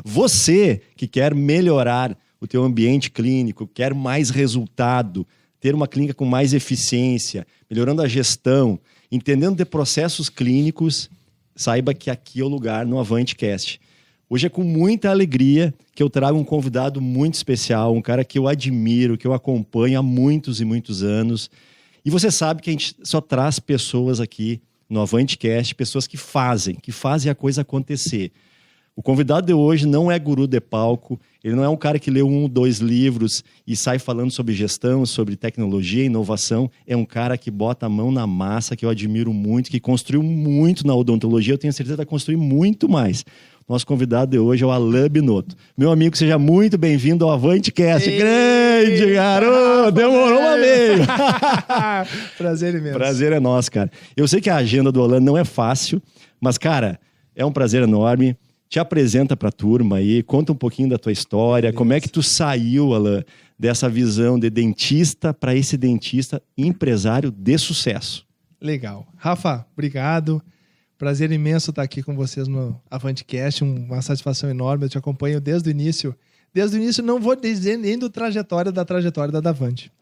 Você que quer melhorar o teu ambiente clínico, quer mais resultado, ter uma clínica com mais eficiência, melhorando a gestão, entendendo de processos clínicos, saiba que aqui é o lugar no AvanteCast. Hoje é com muita alegria que eu trago um convidado muito especial, um cara que eu admiro, que eu acompanho há muitos e muitos anos. E você sabe que a gente só traz pessoas aqui no AvanteCast, pessoas que fazem a coisa acontecer. O convidado de hoje não é guru de palco, ele não é um cara que lê 1, 2 livros e sai falando sobre gestão, sobre tecnologia, inovação. É um cara que bota a mão na massa, que eu admiro muito, que construiu muito na odontologia. Eu tenho certeza que vai construir muito mais. Nosso convidado de hoje é o Alain Binotto. Meu amigo, seja muito bem-vindo ao AvanteCast. Grande, garoto! Demorou uma vez! Prazer imenso. Prazer é nosso, cara. Eu sei que a agenda do Alain não é fácil, mas, cara, é um prazer enorme. Te apresenta para a turma aí, conta um pouquinho da tua história, como é que tu saiu, Alain, dessa visão de dentista para esse dentista empresário de sucesso. Legal. Rafa, obrigado. Prazer imenso estar aqui com vocês no AvanteCast, uma satisfação enorme. Eu te acompanho desde o início. Desde o início, não vou dizer nem da trajetória da Davante.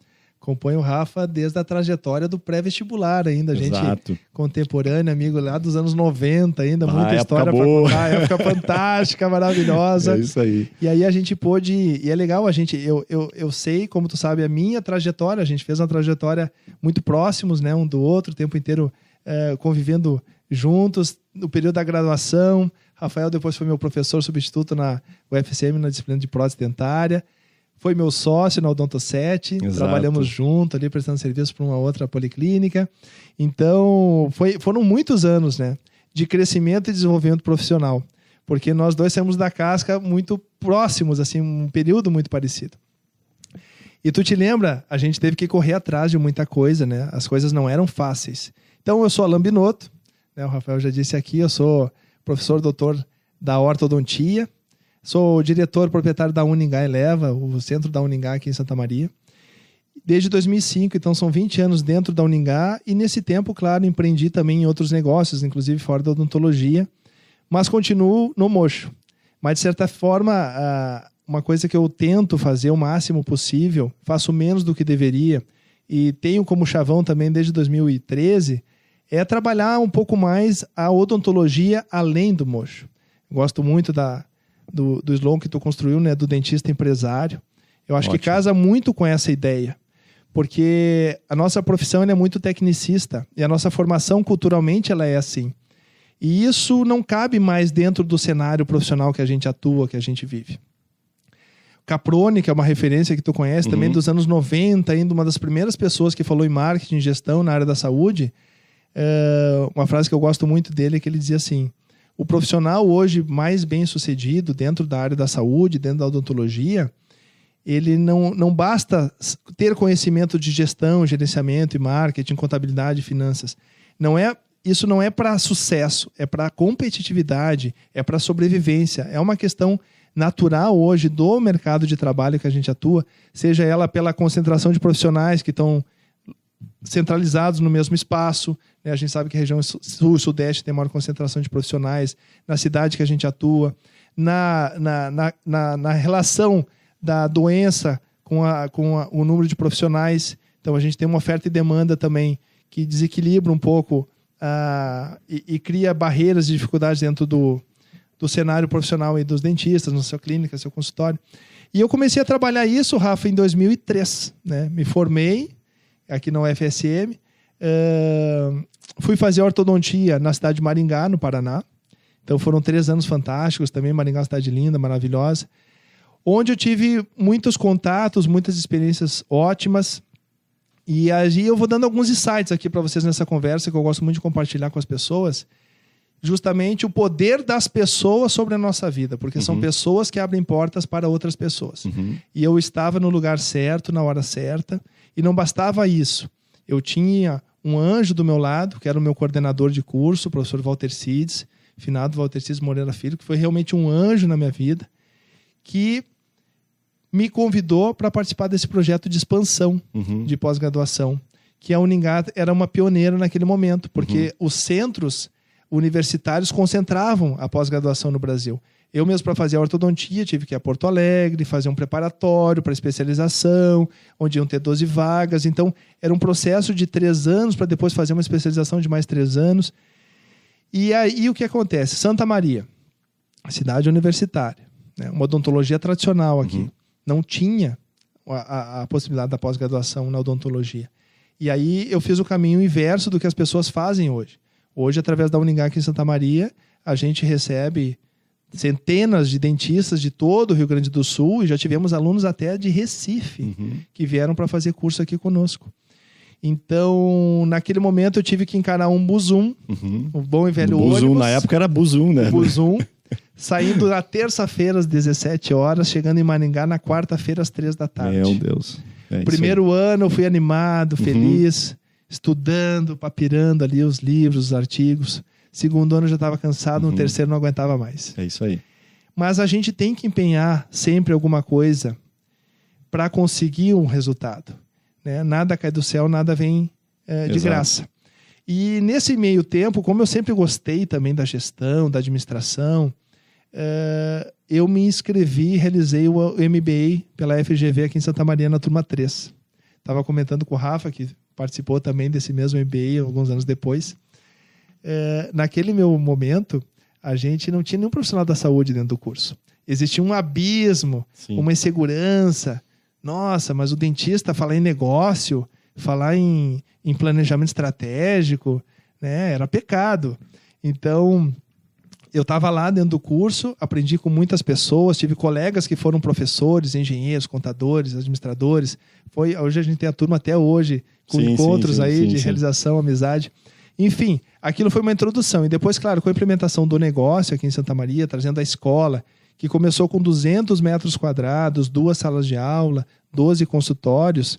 Acompanho o Rafa desde a trajetória do pré-vestibular ainda. Exato. Gente contemporânea, amigo lá dos anos 90 ainda. Muita história para contar. Época fantástica, maravilhosa. É isso aí. E aí a gente pôde... E é legal, eu sei, como tu sabe, a minha trajetória. A gente fez uma trajetória muito próximos, né, um do outro, o tempo inteiro convivendo juntos, no período da graduação. Rafael depois foi meu professor substituto na UFSM, na disciplina de prótese dentária. Foi meu sócio na Odonto 7, trabalhamos junto ali, prestando serviço para uma outra policlínica. Então, foram muitos anos, né, de crescimento e desenvolvimento profissional, porque nós dois saímos da casca muito próximos, assim, um período muito parecido. E tu te lembra, a gente teve que correr atrás de muita coisa, né? As coisas não eram fáceis. Então, eu sou Alain Binotto, né? O Rafael já disse aqui, eu sou professor doutor da ortodontia, sou diretor proprietário da Uningá Eleva, o centro da Uningá aqui em Santa Maria. Desde 2005, então são 20 anos dentro da Uningá e nesse tempo, claro, empreendi também em outros negócios, inclusive fora da odontologia, mas continuo no mocho. Mas, de certa forma, uma coisa que eu tento fazer o máximo possível, faço menos do que deveria e tenho como chavão também desde 2013, é trabalhar um pouco mais a odontologia além do mocho. Gosto muito do slogan que tu construiu, né, do dentista empresário. Eu acho que casa muito com essa ideia, porque a nossa profissão é muito tecnicista e a nossa formação culturalmente ela é assim. E isso não cabe mais dentro do cenário profissional que a gente atua, que a gente vive. Caprone, que é uma referência que tu conhece também dos anos 90, ainda uma das primeiras pessoas que falou em marketing e gestão na área da saúde, uma frase que eu gosto muito dele é que ele dizia assim: o profissional hoje mais bem sucedido dentro da área da saúde, dentro da odontologia, ele não basta ter conhecimento de gestão, gerenciamento e marketing, contabilidade e finanças. Isso não é para sucesso, é para competitividade, é para sobrevivência. É uma questão natural hoje do mercado de trabalho que a gente atua, seja ela pela concentração de profissionais que estão centralizados no mesmo espaço, né? A gente sabe que a região sul e sudeste tem maior concentração de profissionais, na cidade que a gente atua, na relação da doença com o número de profissionais. Então a gente tem uma oferta e demanda também que desequilibra um pouco e cria barreiras e dificuldades dentro do cenário profissional e dos dentistas, na sua clínica, no seu consultório. E eu comecei a trabalhar isso, Rafa, em 2003. Né? Me formei aqui na UFSM, fui fazer ortodontia na cidade de Maringá, no Paraná. Então foram 3 anos fantásticos também. Maringá é uma cidade linda, maravilhosa, onde eu tive muitos contatos, muitas experiências ótimas. E aí eu vou dando alguns insights aqui para vocês nessa conversa, que eu gosto muito de compartilhar com as pessoas, justamente o poder das pessoas sobre a nossa vida, porque são pessoas que abrem portas para outras pessoas. E eu estava no lugar certo, na hora certa, e não bastava isso. Eu tinha um anjo do meu lado, que era o meu coordenador de curso, o professor Walter Cides, finado Walter Cides Moreira Filho, que foi realmente um anjo na minha vida, que me convidou para participar desse projeto de expansão de pós-graduação, que a Uningá era uma pioneira naquele momento, porque os centros, universitários concentravam a pós-graduação no Brasil. Eu mesmo, para fazer a ortodontia, tive que ir a Porto Alegre, fazer um preparatório para especialização, onde iam ter 12 vagas. Então, era um processo de 3 anos para depois fazer uma especialização de mais 3 anos. E aí, o que acontece? Santa Maria, cidade universitária, né? Uma odontologia tradicional aqui. Não tinha a possibilidade da pós-graduação na odontologia. E aí, eu fiz o caminho inverso do que as pessoas fazem hoje. Hoje, através da Uningá aqui em Santa Maria, a gente recebe centenas de dentistas de todo o Rio Grande do Sul, e já tivemos alunos até de Recife que vieram para fazer curso aqui conosco. Então, naquele momento, eu tive que encarar um Buzum, um bom e velho Buzum, ônibus. na época era Buzum, né? Buzum, saindo na terça-feira às 17 horas, chegando em Maringá na quarta-feira às 3 da tarde. Meu Deus. Primeiro ano, eu fui animado, feliz, estudando, papirando ali os livros, os artigos. Segundo ano eu já estava cansado, no terceiro não aguentava mais. É isso aí. Mas a gente tem que empenhar sempre alguma coisa para conseguir um resultado, né? Nada cai do céu, nada vem de graça. E nesse meio tempo, como eu sempre gostei também da gestão, da administração, eu me inscrevi e realizei o MBA pela FGV aqui em Santa Maria, na turma 3. Estava comentando com o Rafa, que participou também desse mesmo MBA alguns anos depois. Naquele meu momento, a gente não tinha nenhum profissional da saúde dentro do curso. Existia um abismo, uma insegurança. Nossa, mas o dentista falar em negócio, falar em planejamento estratégico, né, era pecado. Então, eu estava lá dentro do curso, aprendi com muitas pessoas, tive colegas que foram professores, engenheiros, contadores, administradores. Hoje a gente tem a turma até hoje, com encontros de realização, amizade. Enfim, aquilo foi uma introdução. E depois, claro, com a implementação do negócio aqui em Santa Maria, trazendo a escola, que começou com 200 metros quadrados, 2 salas de aula, 12 consultórios,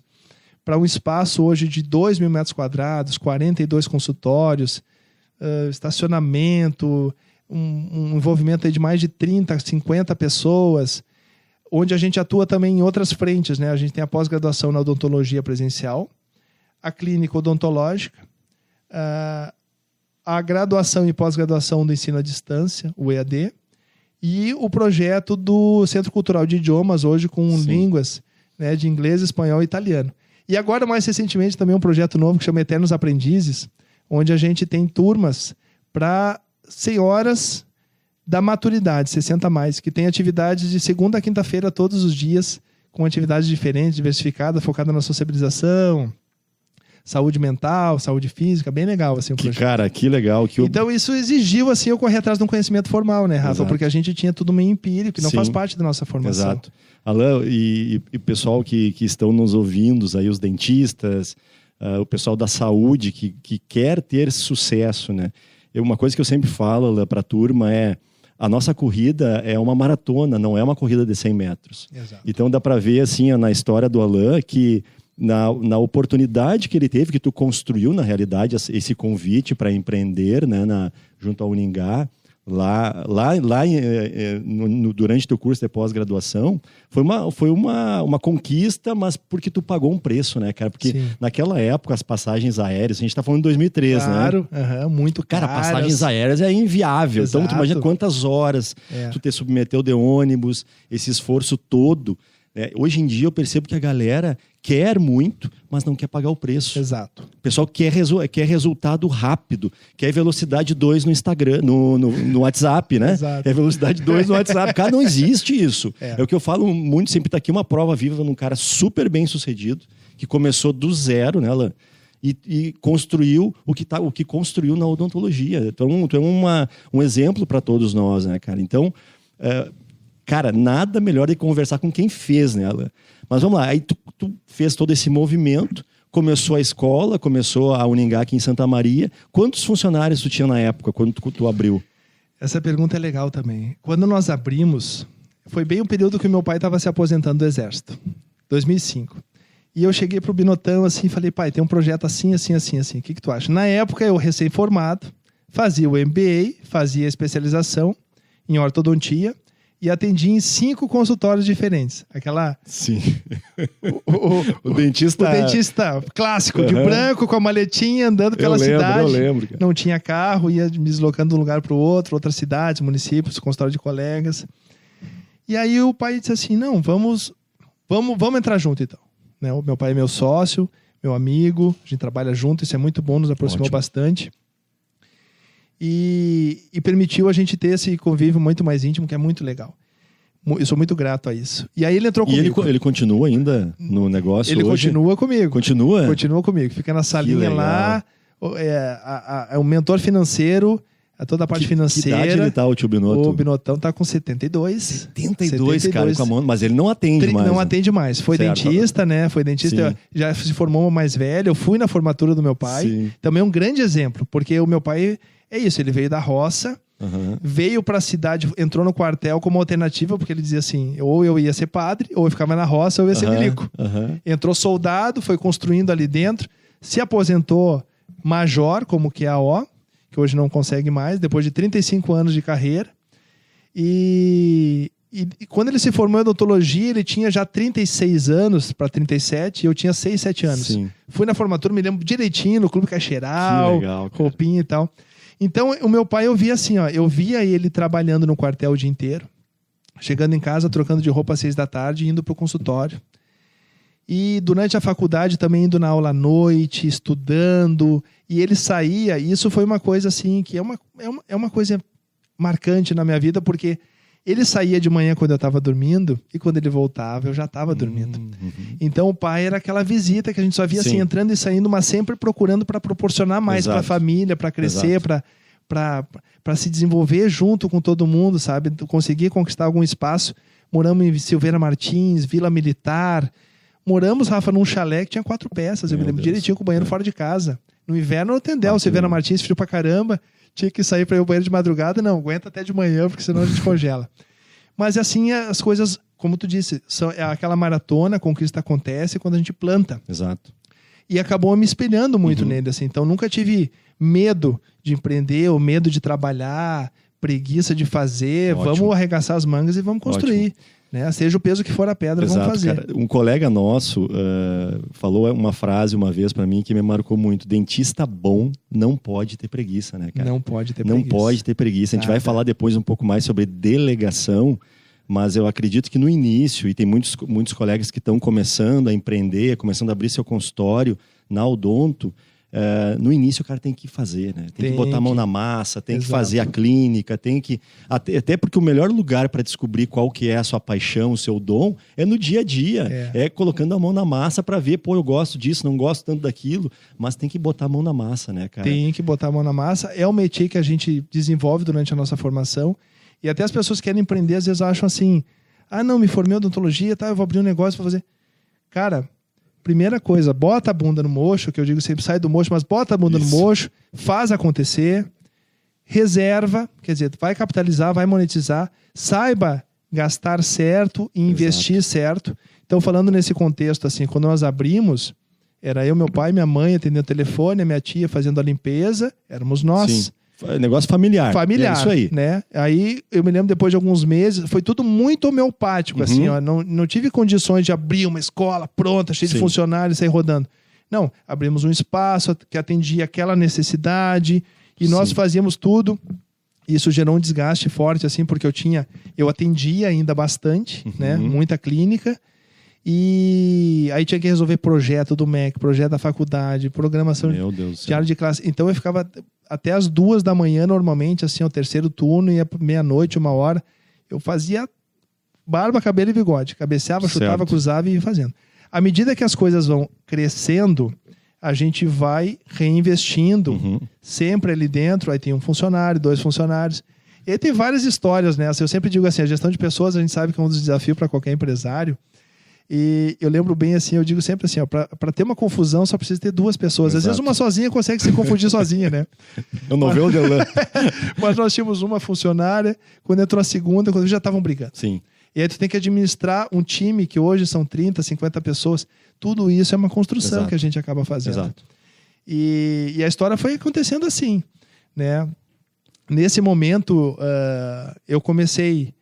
para um espaço hoje de 2.000 metros quadrados, 42 consultórios, estacionamento, um envolvimento aí de mais de 30, 50 pessoas, onde a gente atua também em outras frentes, né? A gente tem a pós-graduação na odontologia presencial, a clínica odontológica, a graduação e pós-graduação do ensino à distância, o EAD, e o projeto do Centro Cultural de Idiomas, hoje com línguas, né, de inglês, espanhol e italiano. E agora, mais recentemente, também um projeto novo que chama Eternos Aprendizes, onde a gente tem turmas para senhoras da maturidade, 60 a mais, que tem atividades de segunda a quinta-feira todos os dias, com atividades diferentes, diversificadas, focada na sociabilização, saúde mental, saúde física, bem legal assim o projeto. Cara, que legal. Então isso exigiu assim eu correr atrás de um conhecimento formal, né, Rafa? Exato. Porque a gente tinha tudo meio empírico, que não faz parte da nossa formação. Exato. Alain, e pessoal que estão nos ouvindo, aí os dentistas, o pessoal da saúde que quer ter sucesso, né? Uma coisa que eu sempre falo para a turma é: a nossa corrida é uma maratona, não é uma corrida de 100 metros. Exato. Então dá para ver assim na história do Alain que na oportunidade que ele teve, que tu construiu na realidade esse convite para empreender, né, junto ao Uningá, durante teu curso de pós-graduação, foi uma conquista, mas porque tu pagou um preço, né, cara? Porque naquela época as passagens aéreas, a gente tá falando de 2003, claro, né? Claro, muito caras. Cara, passagens aéreas é inviável. Exato. Então tu imagina quantas horas tu te submeteu de ônibus, esse esforço todo. Hoje em dia eu percebo que a galera quer muito, mas não quer pagar o preço. Exato. O pessoal quer resultado rápido, quer velocidade 2 no Instagram, no WhatsApp, né? Exato. É velocidade 2 no WhatsApp. Cara, não existe isso. É o que eu falo muito, sempre tá aqui uma prova viva num cara super bem sucedido, que começou do zero, né, Alain? E construiu o que construiu na odontologia. Então, tu é um exemplo para todos nós, né, cara? Então, cara, nada melhor de conversar com quem fez, né, Alain? Mas vamos lá, aí tu fez todo esse movimento, começou a escola, começou a Uningá aqui em Santa Maria. Quantos funcionários tu tinha na época, quando tu abriu? Essa pergunta é legal também. Quando nós abrimos, foi bem o período que meu pai estava se aposentando do Exército, 2005. E eu cheguei pro Binotão assim e falei: pai, tem um projeto assim, assim, assim, assim. O que tu acha? Na época, eu recém-formado, fazia o MBA, fazia a especialização em ortodontia, e atendi em 5 consultórios diferentes. Aquela... Sim. O dentista... O dentista clássico, de branco, com a maletinha, andando pela cidade. Eu lembro, cara. Não tinha carro, ia me deslocando de um lugar para o outro, outras cidades, municípios, consultório de colegas. E aí o pai disse assim, não, vamos entrar junto então. Né? O meu pai é meu sócio, meu amigo, a gente trabalha junto, isso é muito bom, nos aproximou bastante. E permitiu a gente ter esse convívio muito mais íntimo, que é muito legal. Eu sou muito grato a isso. E aí ele entrou comigo. E ele continua ainda no negócio Ele hoje? continua comigo. Continua? Continua comigo. Fica na salinha lá, é um mentor financeiro, toda a parte financeira. Que idade ele tá, o tio Binotto? O Binotão tá com 72. 72, cara, com a mão, mas ele não atende mais. Não atende mais. Foi dentista, né? Foi dentista, já se formou mais velho. Eu fui na formatura do meu pai. Sim. Também é um grande exemplo, porque o meu pai é isso, ele veio da roça, veio para a cidade, entrou no quartel como alternativa, porque ele dizia assim, ou eu ia ser padre, ou eu ficava na roça, ou eu ia ser milico. Entrou soldado, foi construindo ali dentro, se aposentou major, como QAO, que hoje não consegue mais, depois de 35 anos de carreira. E quando ele se formou em odontologia, ele tinha já 36 anos para 37, e eu tinha 6, 7 anos. Sim. Fui na formatura, me lembro direitinho, no Clube Caixeiral, roupinha e tal. Então, o meu pai, eu via assim, ó, eu via ele trabalhando no quartel o dia inteiro, chegando em casa, trocando de roupa às 6 da tarde, indo para o consultório. E durante a faculdade também indo na aula à noite, estudando. E ele saía, e isso foi uma coisa assim, que é uma coisa marcante na minha vida, porque ele saía de manhã quando eu estava dormindo, e quando ele voltava, eu já estava dormindo. Então o pai era aquela visita que a gente só via assim, entrando e saindo, mas sempre procurando para proporcionar mais para a família, para crescer, para se desenvolver junto com todo mundo, sabe? Conseguir conquistar algum espaço. Moramos em Silveira Martins, Vila Militar. Moramos, Rafa, num chalé que tinha 4 peças, eu me lembro direitinho, com o banheiro fora de casa. No inverno, no Tendel, Silveira Martins, frio pra caramba. Tinha que sair para ir ao banheiro de madrugada. Não, aguenta até de manhã, porque senão a gente congela. Mas assim, as coisas, como tu disse, é aquela maratona, a conquista acontece quando a gente planta. Exato. E acabou me espelhando muito nele, assim. Então, nunca tive medo de empreender, ou medo de trabalhar, preguiça de fazer. Ótimo. Vamos arregaçar as mangas e vamos construir. Né? Seja o peso que for a pedra, vamos fazer. Cara. Um colega nosso falou uma frase uma vez para mim que me marcou muito. Dentista bom não pode ter preguiça, né, cara? Não pode ter preguiça. Não pode ter preguiça. A gente vai falar depois um pouco mais sobre delegação, mas eu acredito que no início, e tem muitos colegas que estão começando a empreender, começando a abrir seu consultório na Odonto, no início o cara tem que fazer, né? Tem que botar a mão na massa, tem que fazer a clínica, tem que... Até porque o melhor lugar para descobrir qual que é a sua paixão, o seu dom, é no dia a dia. É colocando a mão na massa para ver, pô, eu gosto disso, não gosto tanto daquilo, mas tem que botar a mão na massa, né, cara? Tem que botar a mão na massa. É um métier que a gente desenvolve durante a nossa formação, e até as pessoas que querem empreender, às vezes acham assim, não, me formei em odontologia, tá, eu vou abrir um negócio para fazer. Cara... Primeira coisa, bota a bunda no mocho, que eu digo sempre, sai do mocho, mas bota a bunda no mocho, faz acontecer, reserva, quer dizer, vai capitalizar, vai monetizar, saiba gastar certo e investir certo. Então, falando nesse contexto, assim, quando nós abrimos, era eu, meu pai, minha mãe atendendo o telefone, a minha tia fazendo a limpeza, éramos nós. Sim. Negócio familiar. Familiar, é isso aí. Né? Aí, eu me lembro, depois de alguns meses, foi tudo muito homeopático, assim, ó. Não tive condições de abrir uma escola pronta, cheia de funcionários, sair rodando. Não, abrimos um espaço que atendia aquela necessidade, e nós fazíamos tudo. Isso gerou um desgaste forte, assim, porque eu atendia ainda bastante, né? Muita clínica. E aí tinha que resolver projeto do MEC, projeto da faculdade, programação diária de classe. Então eu ficava até as 2 da manhã normalmente, assim, o terceiro turno, ia meia-noite, 1h. Eu fazia barba, cabelo e bigode. Cabeceava, chutava, cruzava e ia fazendo. À medida que as coisas vão crescendo, a gente vai reinvestindo sempre ali dentro. Aí tem um funcionário, 2 funcionários. E aí tem várias histórias nessa. Eu sempre digo assim, a gestão de pessoas, a gente sabe que é um dos desafios para qualquer empresário. E eu lembro bem assim, eu digo sempre assim, para ter uma confusão só precisa ter 2 pessoas. Às vezes uma sozinha consegue se confundir sozinha, né? Eu não vejo o Delan. Mas nós tínhamos uma funcionária, quando entrou a segunda, quando já estavam brigando. Sim. E aí tu tem que administrar um time que hoje são 30, 50 pessoas. Tudo isso é uma construção que a gente acaba fazendo. Exato. E a história foi acontecendo assim, né? Nesse momento, eu comecei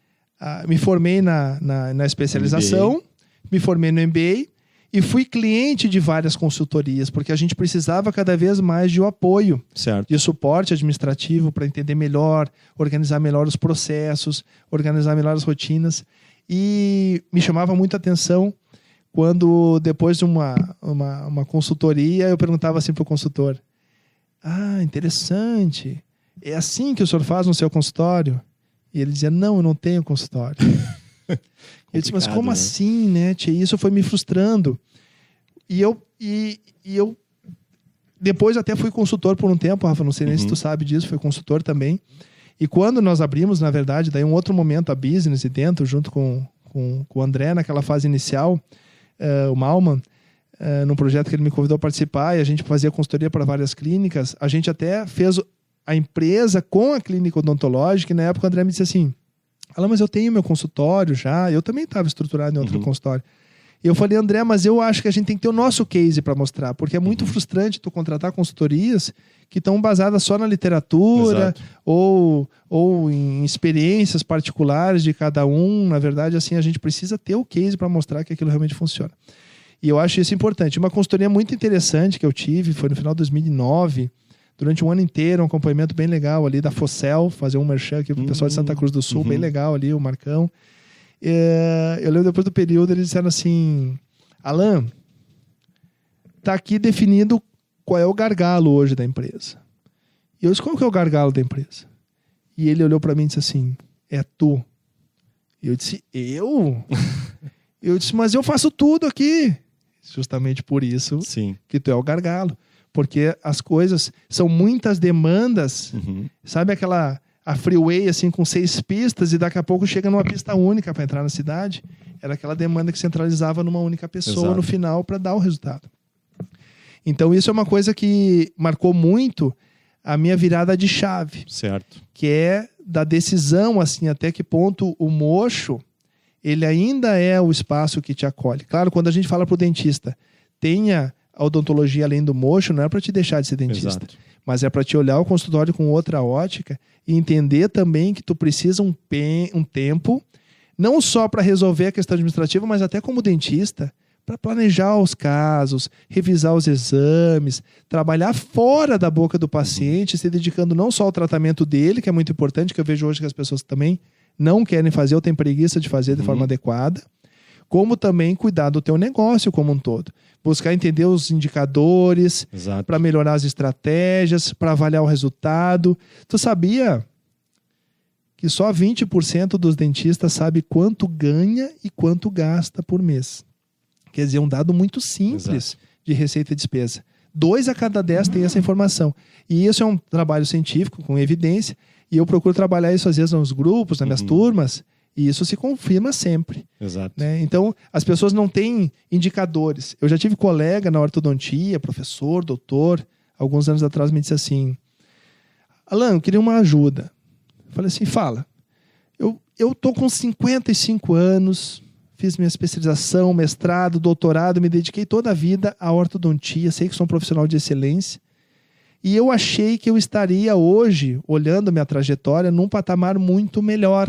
me formei na especialização, me formei no MBA e fui cliente de várias consultorias, porque a gente precisava cada vez mais de um apoio, certo, de suporte administrativo para entender melhor, organizar melhor os processos, organizar melhor as rotinas. E me chamava muita atenção quando, depois de uma consultoria, eu perguntava assim para o consultor: interessante, é assim que o senhor faz no seu consultório? E ele dizia: não, eu não tenho consultório. Eu disse: mas como assim, né, tia? Isso foi me frustrando. E eu depois até fui consultor por um tempo, Rafa, não sei nem se tu sabe disso, fui consultor também. E quando nós abrimos, na verdade, daí um outro momento a Business e dentro, junto com o André, naquela fase inicial, o Malman, num projeto que ele me convidou a participar, e a gente fazia consultoria para várias clínicas, a gente até fez a empresa com a clínica odontológica, e na época o André me disse assim: Alan, mas eu tenho meu consultório já, eu também estava estruturado em outro consultório. E eu falei: André, mas eu acho que a gente tem que ter o nosso case para mostrar, porque é muito frustrante tu contratar consultorias que estão basadas só na literatura ou em experiências particulares de cada um. Na verdade, assim, a gente precisa ter o case para mostrar que aquilo realmente funciona. E eu acho isso importante. Uma consultoria muito interessante que eu tive foi no final de 2009, durante um ano inteiro, um acompanhamento bem legal ali da Fossel, fazer um merchan aqui pro pessoal de Santa Cruz do Sul, bem legal ali, o Marcão. Eu lembro, depois do período, eles disseram assim: Alan, tá aqui definido qual é o gargalo hoje da empresa. E eu disse: qual que é o gargalo da empresa? E ele olhou para mim e disse assim: é tu. E eu disse: eu? Eu disse: mas eu faço tudo aqui. Justamente por isso que tu é o gargalo. Porque as coisas são muitas demandas, sabe a freeway assim com 6 pistas e daqui a pouco chega numa pista única para entrar na cidade? Era aquela demanda que centralizava numa única pessoa no final para dar o resultado. Então isso é uma coisa que marcou muito a minha virada de chave. Certo. Que é da decisão, assim, até que ponto o mocho, ele ainda é o espaço que te acolhe. Claro, quando a gente fala para o dentista, tenha a odontologia além do mocho, não é para te deixar de ser dentista, mas é para te olhar o consultório com outra ótica e entender também que tu precisa um tempo, não só para resolver a questão administrativa, mas até como dentista, para planejar os casos, revisar os exames, trabalhar fora da boca do paciente, se dedicando não só ao tratamento dele, que é muito importante, que eu vejo hoje que as pessoas também não querem fazer ou têm preguiça de fazer de forma adequada, como também cuidar do teu negócio como um todo. Buscar entender os indicadores para melhorar as estratégias, para avaliar o resultado. Tu sabia que só 20% dos dentistas sabe quanto ganha e quanto gasta por mês? Quer dizer, um dado muito simples de receita e despesa. 2 a cada 10 tem essa informação. E isso é um trabalho científico, com evidência, e eu procuro trabalhar isso às vezes nos grupos, nas minhas turmas, e isso se confirma sempre. Né? Então, as pessoas não têm indicadores. Eu já tive colega na ortodontia, professor, doutor, alguns anos atrás me disse assim: Alan, eu queria uma ajuda. Eu falei assim: fala. Eu tô com 55 anos, fiz minha especialização, mestrado, doutorado, me dediquei toda a vida à ortodontia, sei que sou um profissional de excelência, e eu achei que eu estaria hoje, olhando minha trajetória, num patamar muito melhor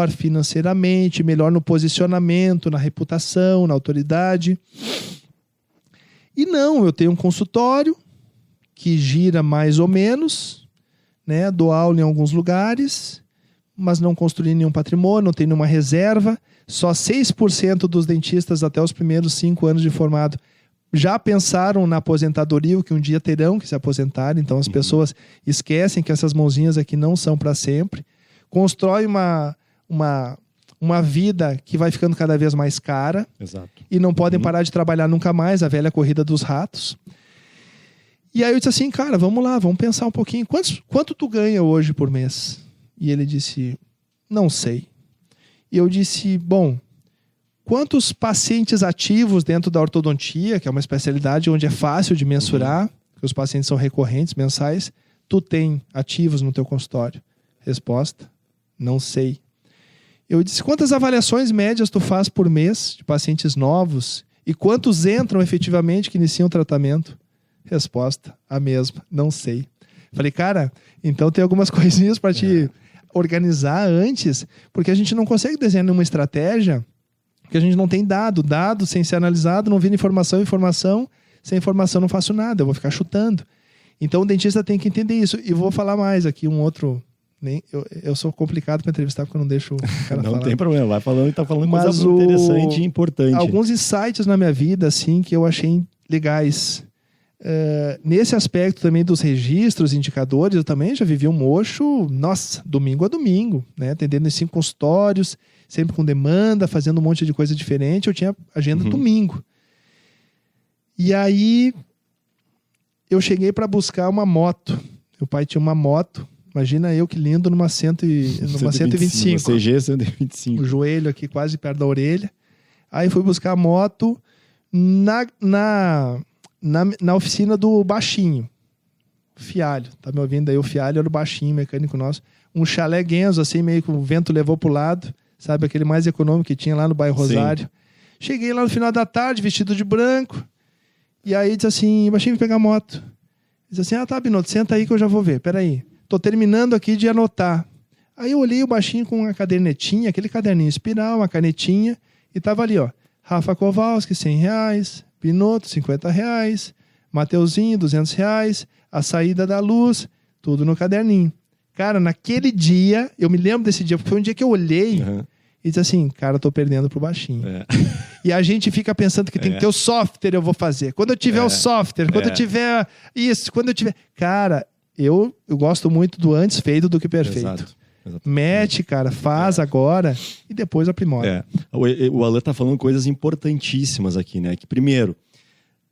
financeiramente, melhor no posicionamento, na reputação, na autoridade. E não, eu tenho um consultório que gira mais ou menos, né? Dou aula em alguns lugares, mas não construí nenhum patrimônio, não tenho nenhuma reserva. Só 6% dos dentistas até os primeiros 5 anos de formado já pensaram na aposentadoria, o que um dia terão que se aposentar. Então as pessoas esquecem que essas mãozinhas aqui não são para sempre. Constrói uma vida que vai ficando cada vez mais cara. E não podem parar de trabalhar nunca mais, a velha corrida dos ratos. E aí eu disse assim: cara, vamos lá, vamos pensar um pouquinho. Quanto tu ganha hoje por mês? E ele disse: não sei. E eu disse: bom, quantos pacientes ativos dentro da ortodontia, que é uma especialidade onde é fácil de mensurar, que os pacientes são recorrentes, mensais, tu tem ativos no teu consultório? Resposta: não sei. Eu disse: quantas avaliações médias tu faz por mês de pacientes novos? E quantos entram efetivamente que iniciam o tratamento? Resposta: a mesma, não sei. Falei: cara, então tem algumas coisinhas para te organizar antes, porque a gente não consegue desenhar nenhuma estratégia, porque a gente não tem dado sem ser analisado, não vindo informação, sem informação não faço nada, eu vou ficar chutando. Então o dentista tem que entender isso. E vou falar mais aqui, um outro... Eu sou complicado para entrevistar porque eu não deixo o cara falar. Não tem problema, vai falando e tá falando coisa interessante e importante. Alguns insights na minha vida, assim, que eu achei legais. Nesse aspecto também dos registros, indicadores, eu também já vivi um mocho, nossa, domingo a domingo, né? Atendendo em 5 consultórios, sempre com demanda, fazendo um monte de coisa diferente. Eu tinha agenda domingo. E aí, eu cheguei para buscar uma moto. Meu pai tinha uma moto. Imagina eu que lindo numa 125. CG 125. O joelho aqui quase perto da orelha. Aí fui buscar a moto na oficina do Baixinho. Fialho. Tá me ouvindo aí? O Fialho era o Baixinho, mecânico nosso. Um chalé Genzo, assim, meio que o vento levou pro lado. Sabe, aquele mais econômico que tinha lá no bairro Rosário. Sim. Cheguei lá no final da tarde, vestido de branco. E aí disse assim, Baixinho, vem pegar a moto. Diz assim, tá, Binotto, senta aí que eu já vou ver. Peraí. Tô terminando aqui de anotar. Aí eu olhei o Baixinho com uma cadernetinha, aquele caderninho espiral, uma canetinha, e tava ali, ó. Rafa Kowalski, R$100. Binotto, R$50. Mateuzinho, R$200. A saída da luz, tudo no caderninho. Cara, naquele dia, eu me lembro desse dia, porque foi um dia que eu olhei e disse assim, cara, eu tô perdendo pro Baixinho. E a gente fica pensando que tem que ter o software, eu vou fazer. Quando eu tiver o software, quando eu tiver isso, quando eu tiver... Cara... Eu gosto muito do antes feito do que perfeito. Exato. Mete, cara, faz agora e depois aprimora. O Alan tá falando coisas importantíssimas aqui, né? Que primeiro,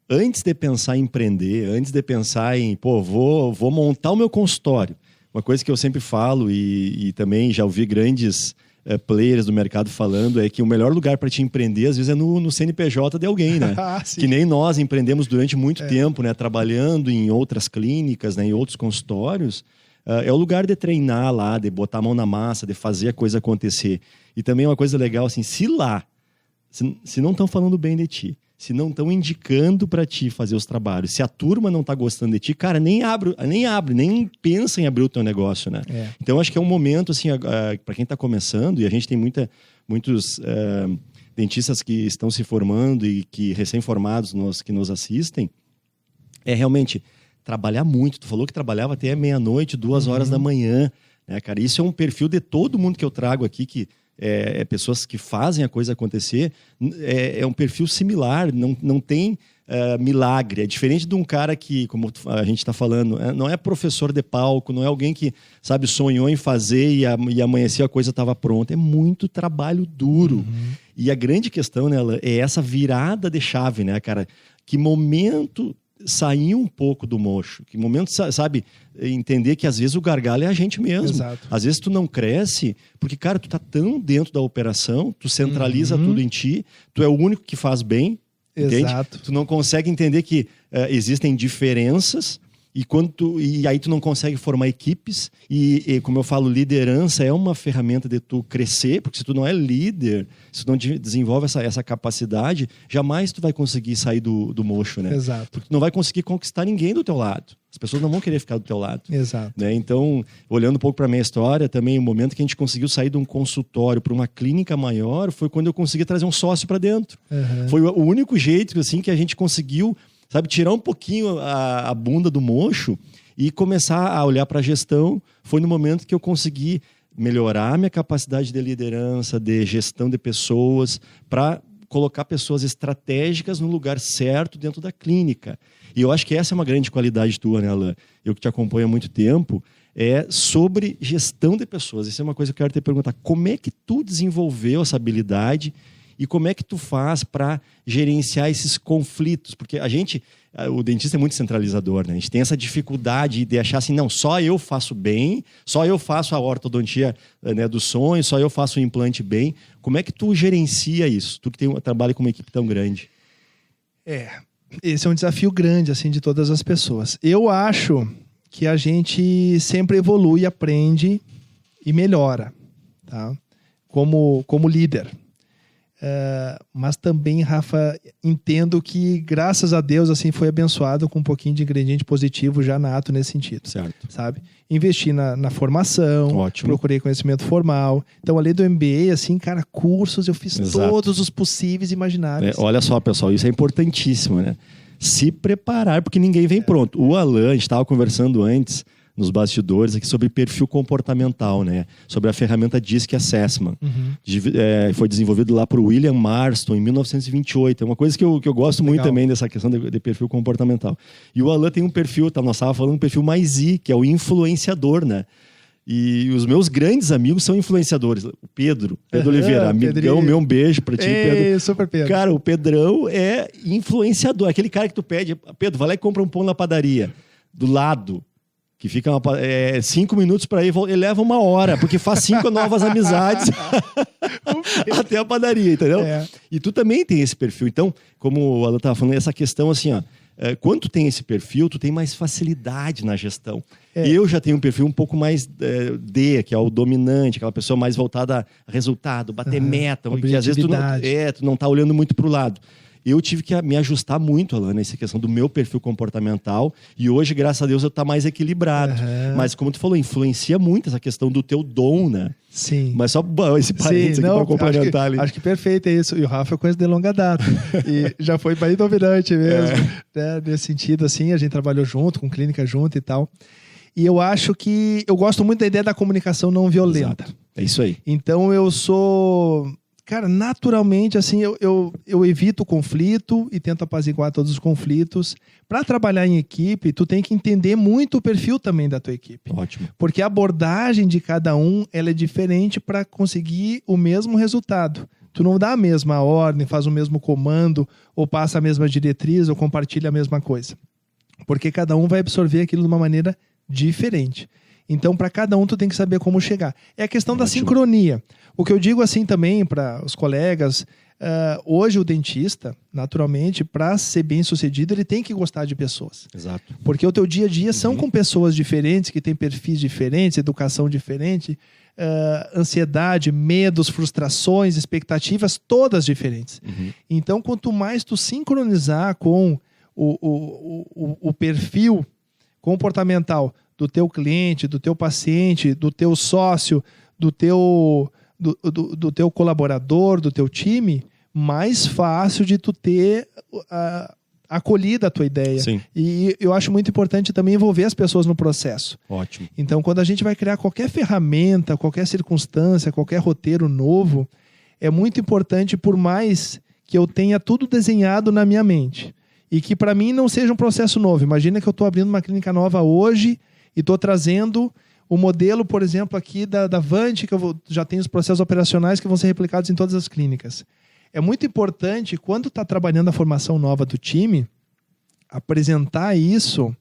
antes de pensar em empreender, antes de pensar em, vou montar o meu consultório, uma coisa que eu sempre falo e também já ouvi grandes players do mercado falando é que o melhor lugar para te empreender às vezes é no CNPJ de alguém, né? Que nem nós empreendemos durante muito tempo, né? Trabalhando em outras clínicas, né? Em outros consultórios. É o lugar de treinar lá, de botar a mão na massa, de fazer a coisa acontecer. E também uma coisa legal, assim, se não estão falando bem de ti, se não estão indicando para ti fazer os trabalhos, se a turma não está gostando de ti, cara, nem abre, nem pensa em abrir o teu negócio, né? Então, acho que é um momento, assim, para quem está começando, e a gente tem muitos dentistas que estão se formando e que recém-formados que nos assistem, é realmente trabalhar muito. Tu falou que trabalhava até meia-noite, 2 horas da manhã, né, cara? Isso é um perfil de todo mundo que eu trago aqui, que pessoas que fazem a coisa acontecer, é um perfil similar, não tem milagre. É diferente de um cara que, como a gente está falando, não é professor de palco, não é alguém que, sabe, sonhou em fazer e amanheceu a coisa estava pronta. É muito trabalho duro. E a grande questão, né, é essa virada de chave, né, cara? Que momento sair um pouco do mocho, que momento, sabe, entender que às vezes o gargalo é a gente mesmo. Exato. Às vezes tu não cresce, porque, cara, tu tá tão dentro da operação, tu centraliza tudo em ti, tu é o único que faz bem, exato. Entende? Tu não consegue entender que existem diferenças, e aí tu não consegue formar equipes, e como eu falo, liderança é uma ferramenta de tu crescer, porque se tu não é líder, se tu não desenvolve essa capacidade, jamais tu vai conseguir sair do mocho, né? Exato. Porque tu não vai conseguir conquistar ninguém do teu lado. As pessoas não vão querer ficar do teu lado. Exato. Né? Então, olhando um pouco para a minha história, também o momento que a gente conseguiu sair de um consultório para uma clínica maior foi quando eu consegui trazer um sócio para dentro. Foi o único jeito assim, que a gente conseguiu, sabe, tirar um pouquinho a bunda do mocho e começar a olhar para a gestão. Foi no momento que eu consegui melhorar minha capacidade de liderança, de gestão de pessoas, para colocar pessoas estratégicas no lugar certo dentro da clínica. E eu acho que essa é uma grande qualidade tua, né, Alan? Eu que te acompanho há muito tempo, é sobre gestão de pessoas. Isso é uma coisa que eu quero te perguntar. Como é que tu desenvolveu essa habilidade e como é que tu faz para gerenciar esses conflitos? Porque o dentista é muito centralizador, né? A gente tem essa dificuldade de achar assim, não, só eu faço bem, só eu faço a ortodontia, né, do sonho, só eu faço o implante bem. Como é que tu gerencia isso? Tu que trabalha com uma equipe tão grande. Esse é um desafio grande, assim, de todas as pessoas. Eu acho que a gente sempre evolui, aprende e melhora, tá? Como líder. Mas também, Rafa, entendo que, graças a Deus, assim, foi abençoado com um pouquinho de ingrediente positivo já nato nesse sentido. Certo. Sabe? Investi na formação, Ótimo. procurei conhecimento formal. Então, além do MBA, assim, cara, cursos, eu fiz Exato. todos os possíveis e imagináveis. Olha só, pessoal, isso é importantíssimo, né? Se preparar, porque ninguém vem pronto. O Alan, a gente estava conversando antes, nos bastidores, aqui sobre perfil comportamental, né? Sobre a ferramenta DISC Assessment. Foi desenvolvido lá por William Marston em 1928. É uma coisa que eu gosto muito também dessa questão de perfil comportamental. E o Alan tem um perfil, nós estávamos falando, um perfil mais I, que é o influenciador, né? E os meus grandes amigos são influenciadores. O Pedro Oliveira, amigão meu, um beijo pra ti, Pedro. Super Pedro. Cara, o Pedrão é influenciador. Aquele cara que tu pede, Pedro, vai lá e compra um pão na padaria, do lado, que fica 5 minutos para ir, ele leva 1 hora, porque faz 5 novas amizades até a padaria, entendeu? E tu também tem esse perfil. Então, como o Alan estava falando, essa questão assim, ó, quando tu tem esse perfil, tu tem mais facilidade na gestão. Eu já tenho um perfil um pouco mais D, que é o dominante, aquela pessoa mais voltada a resultado, bater meta, porque às vezes tu não tá olhando muito para o lado. Eu tive que me ajustar muito, Alan, nessa questão do meu perfil comportamental. E hoje, graças a Deus, eu tô mais equilibrado. Mas, como tu falou, influencia muito essa questão do teu dom, né? Sim. Mas só esse parênteses aqui para complementar ali. Acho que perfeito é isso. E o Rafa eu conheço de longa data. E já foi bem dominante mesmo. Né? Nesse sentido, assim, a gente trabalhou junto, com clínica junto e tal. E eu acho que... Eu gosto muito da ideia da comunicação não violenta. Exato. É isso aí. Então, eu sou... Cara, naturalmente, assim, eu evito o conflito e tento apaziguar todos os conflitos. Para trabalhar em equipe, tu tem que entender muito o perfil também da tua equipe. Ótimo. Porque a abordagem de cada um, ela é diferente para conseguir o mesmo resultado. Tu não dá a mesma ordem, faz o mesmo comando, ou passa a mesma diretriz, ou compartilha a mesma coisa. Porque cada um vai absorver aquilo de uma maneira diferente. Então, para cada um, tu tem que saber como chegar. É a questão da sincronia. O que eu digo assim também para os colegas, hoje o dentista, naturalmente, para ser bem sucedido, ele tem que gostar de pessoas. Exato. Porque o teu dia a dia são com pessoas diferentes, que têm perfis diferentes, educação diferente, ansiedade, medos, frustrações, expectativas, todas diferentes. Então, quanto mais tu sincronizar com o perfil comportamental do teu cliente, do teu paciente, do teu sócio, do teu colaborador, do teu time, mais fácil de tu ter acolhido a tua ideia. Sim. E eu acho muito importante também envolver as pessoas no processo. Ótimo. Então, quando a gente vai criar qualquer ferramenta, qualquer circunstância, qualquer roteiro novo, é muito importante, por mais que eu tenha tudo desenhado na minha mente, e que para mim não seja um processo novo. Imagina que eu estou abrindo uma clínica nova hoje e estou trazendo o modelo, por exemplo, aqui da Vante, que já tem os processos operacionais que vão ser replicados em todas as clínicas. É muito importante, quando está trabalhando a formação nova do time, apresentar isso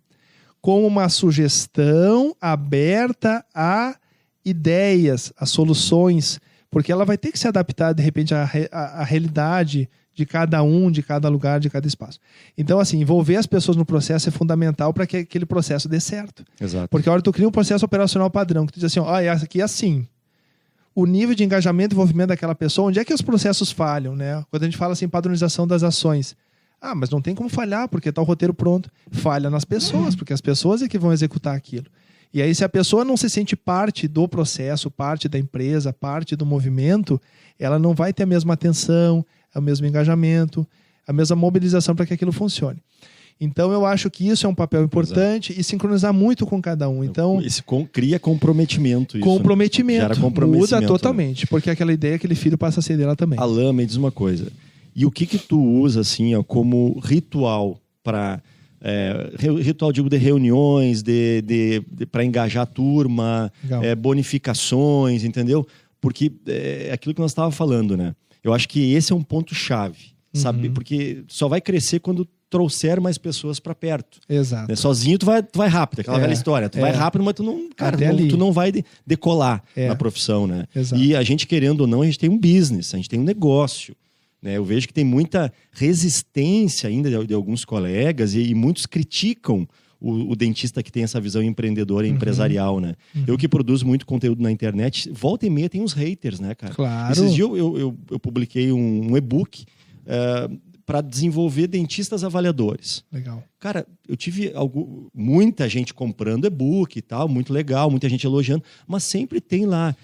como uma sugestão aberta a ideias, a soluções, porque ela vai ter que se adaptar, de repente, à realidade de cada um, de cada lugar, de cada espaço. Então, assim, envolver as pessoas no processo é fundamental para que aquele processo dê certo. Exato. Porque a hora que tu cria um processo operacional padrão, que tu diz assim, ó, essa aqui é assim. O nível de engajamento e envolvimento daquela pessoa, onde é que os processos falham, né? Quando a gente fala assim, padronização das ações. Ah, mas não tem como falhar, porque está o roteiro pronto. Falha nas pessoas, porque as pessoas é que vão executar aquilo. E aí, se a pessoa não se sente parte do processo, parte da empresa, parte do movimento, ela não vai ter a mesma atenção, o mesmo engajamento, a mesma mobilização para que aquilo funcione. Então, eu acho que isso é um papel importante. Exato. E sincronizar muito com cada um. Então, isso cria comprometimento. Isso, comprometimento. Gera comprometimento. Muda totalmente, porque aquela ideia, aquele filho passa a ser dela também. Alan, me diz uma coisa. E o que tu usa assim, ó, como ritual para... ritual, digo, de reuniões, para engajar a turma, bonificações, entendeu? Porque é aquilo que nós estávamos falando, né? Eu acho que esse é um ponto-chave, sabe? Porque só vai crescer quando trouxer mais pessoas para perto. Exato. Né? Sozinho tu vai rápido, aquela velha história. Tu vai rápido, mas tu não vai decolar na profissão, né? Exato. E a gente, querendo ou não, a gente tem um business, a gente tem um negócio. Né? Eu vejo que tem muita resistência ainda de alguns colegas e muitos criticam o dentista que tem essa visão empreendedora e empresarial, né? Eu que produzo muito conteúdo na internet, volta e meia tem uns haters, né, cara? Claro. Esses dias eu publiquei um e-book para desenvolver dentistas avaliadores. Legal. Cara, eu tive muita gente comprando e-book e tal, muito legal, muita gente elogiando, mas sempre tem lá,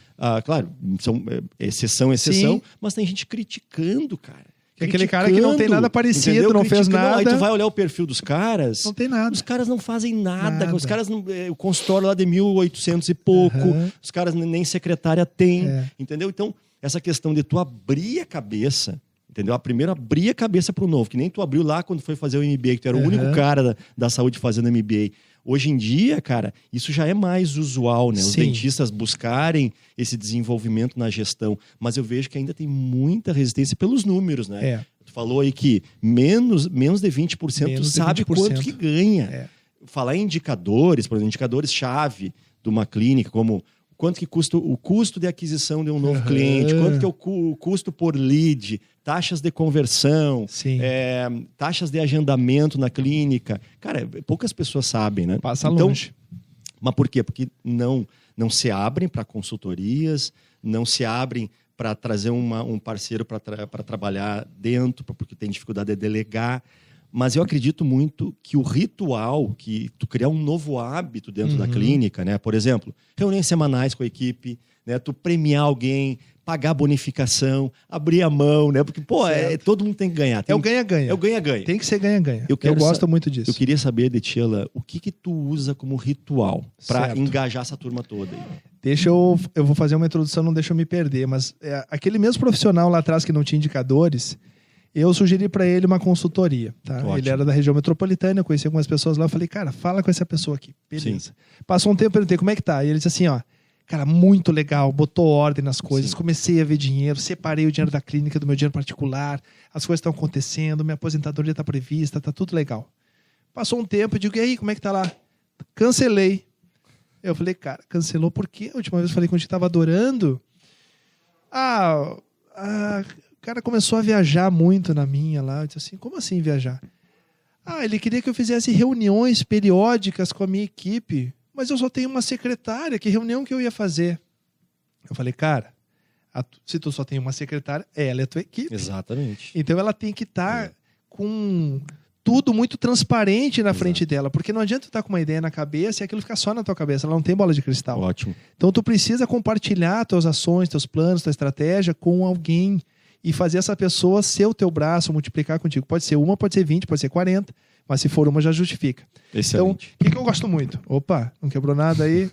claro, são exceção, Sim. mas tem gente criticando, cara. Que é aquele cara que não tem nada parecido, entendeu? não fez nada. Aí tu vai olhar o perfil dos caras. Não tem nada. Os caras não fazem nada. Os caras o consultório lá de 1.800 e pouco. Os caras nem secretária tem. Entendeu? Então, essa questão de tu abrir a cabeça, entendeu? Primeiro abrir a cabeça para o novo, que nem tu abriu lá quando foi fazer o MBA, que tu era o único cara da saúde fazendo MBA. Hoje em dia, cara, isso já é mais usual, né? Os dentistas buscarem esse desenvolvimento na gestão. Mas eu vejo que ainda tem muita resistência pelos números, né? Tu falou aí que menos de 20% sabe quanto que ganha. Falar em indicadores, por exemplo, indicadores-chave de uma clínica, como quanto que custa o custo de aquisição de um novo cliente, quanto que é o custo por lead, taxas de conversão, taxas de agendamento na clínica. Cara, poucas pessoas sabem, né? Passa longe. Mas por quê? Porque não se abrem para consultorias, não se abrem para trazer um parceiro para trabalhar dentro, porque tem dificuldade de delegar. Mas eu acredito muito que o ritual, que tu criar um novo hábito dentro da clínica, né? Por exemplo, reuniões semanais com a equipe, né? Tu premiar alguém, pagar bonificação, abrir a mão, né? Porque, todo mundo tem que ganhar. É o ganha-ganha. É o ganha-ganha. Tem que ser ganha-ganha. Eu gosto muito disso. Eu queria saber de ti, Alan, o que tu usa como ritual para engajar essa turma toda aí? Eu vou fazer uma introdução, não deixa eu me perder, mas aquele mesmo profissional lá atrás que não tinha indicadores, eu sugeri para ele uma consultoria, tá? Ele era da região metropolitana, eu conheci algumas pessoas lá, eu falei, cara, fala com essa pessoa aqui. Beleza. Sim. Passou um tempo, eu perguntei, como é que tá? E ele disse assim, cara, muito legal, botou ordem nas coisas, comecei a ver dinheiro, separei o dinheiro da clínica do meu dinheiro particular, as coisas estão acontecendo, minha aposentadoria está prevista, tá tudo legal. Passou um tempo, eu digo, e aí, como é que tá lá? Cancelei. Eu falei, cara, cancelou por quê? A última vez eu falei contigo que estava adorando. O cara começou a viajar muito na minha lá. Eu disse assim, como assim viajar? Ele queria que eu fizesse reuniões periódicas com a minha equipe, mas eu só tenho uma secretária, que reunião que eu ia fazer? Eu falei, cara, se tu só tem uma secretária, ela é a tua equipe. Exatamente. Então ela tem que estar com tudo muito transparente na frente dela, porque não adianta tu estar com uma ideia na cabeça e aquilo ficar só na tua cabeça, ela não tem bola de cristal. Ótimo. Então tu precisa compartilhar tuas ações, teus planos, tua estratégia com alguém e fazer essa pessoa ser o teu braço, multiplicar contigo. Pode ser uma, pode ser 20, pode ser 40, mas se for uma já justifica. Excelente. Então, o que eu gosto muito? Opa, não quebrou nada aí?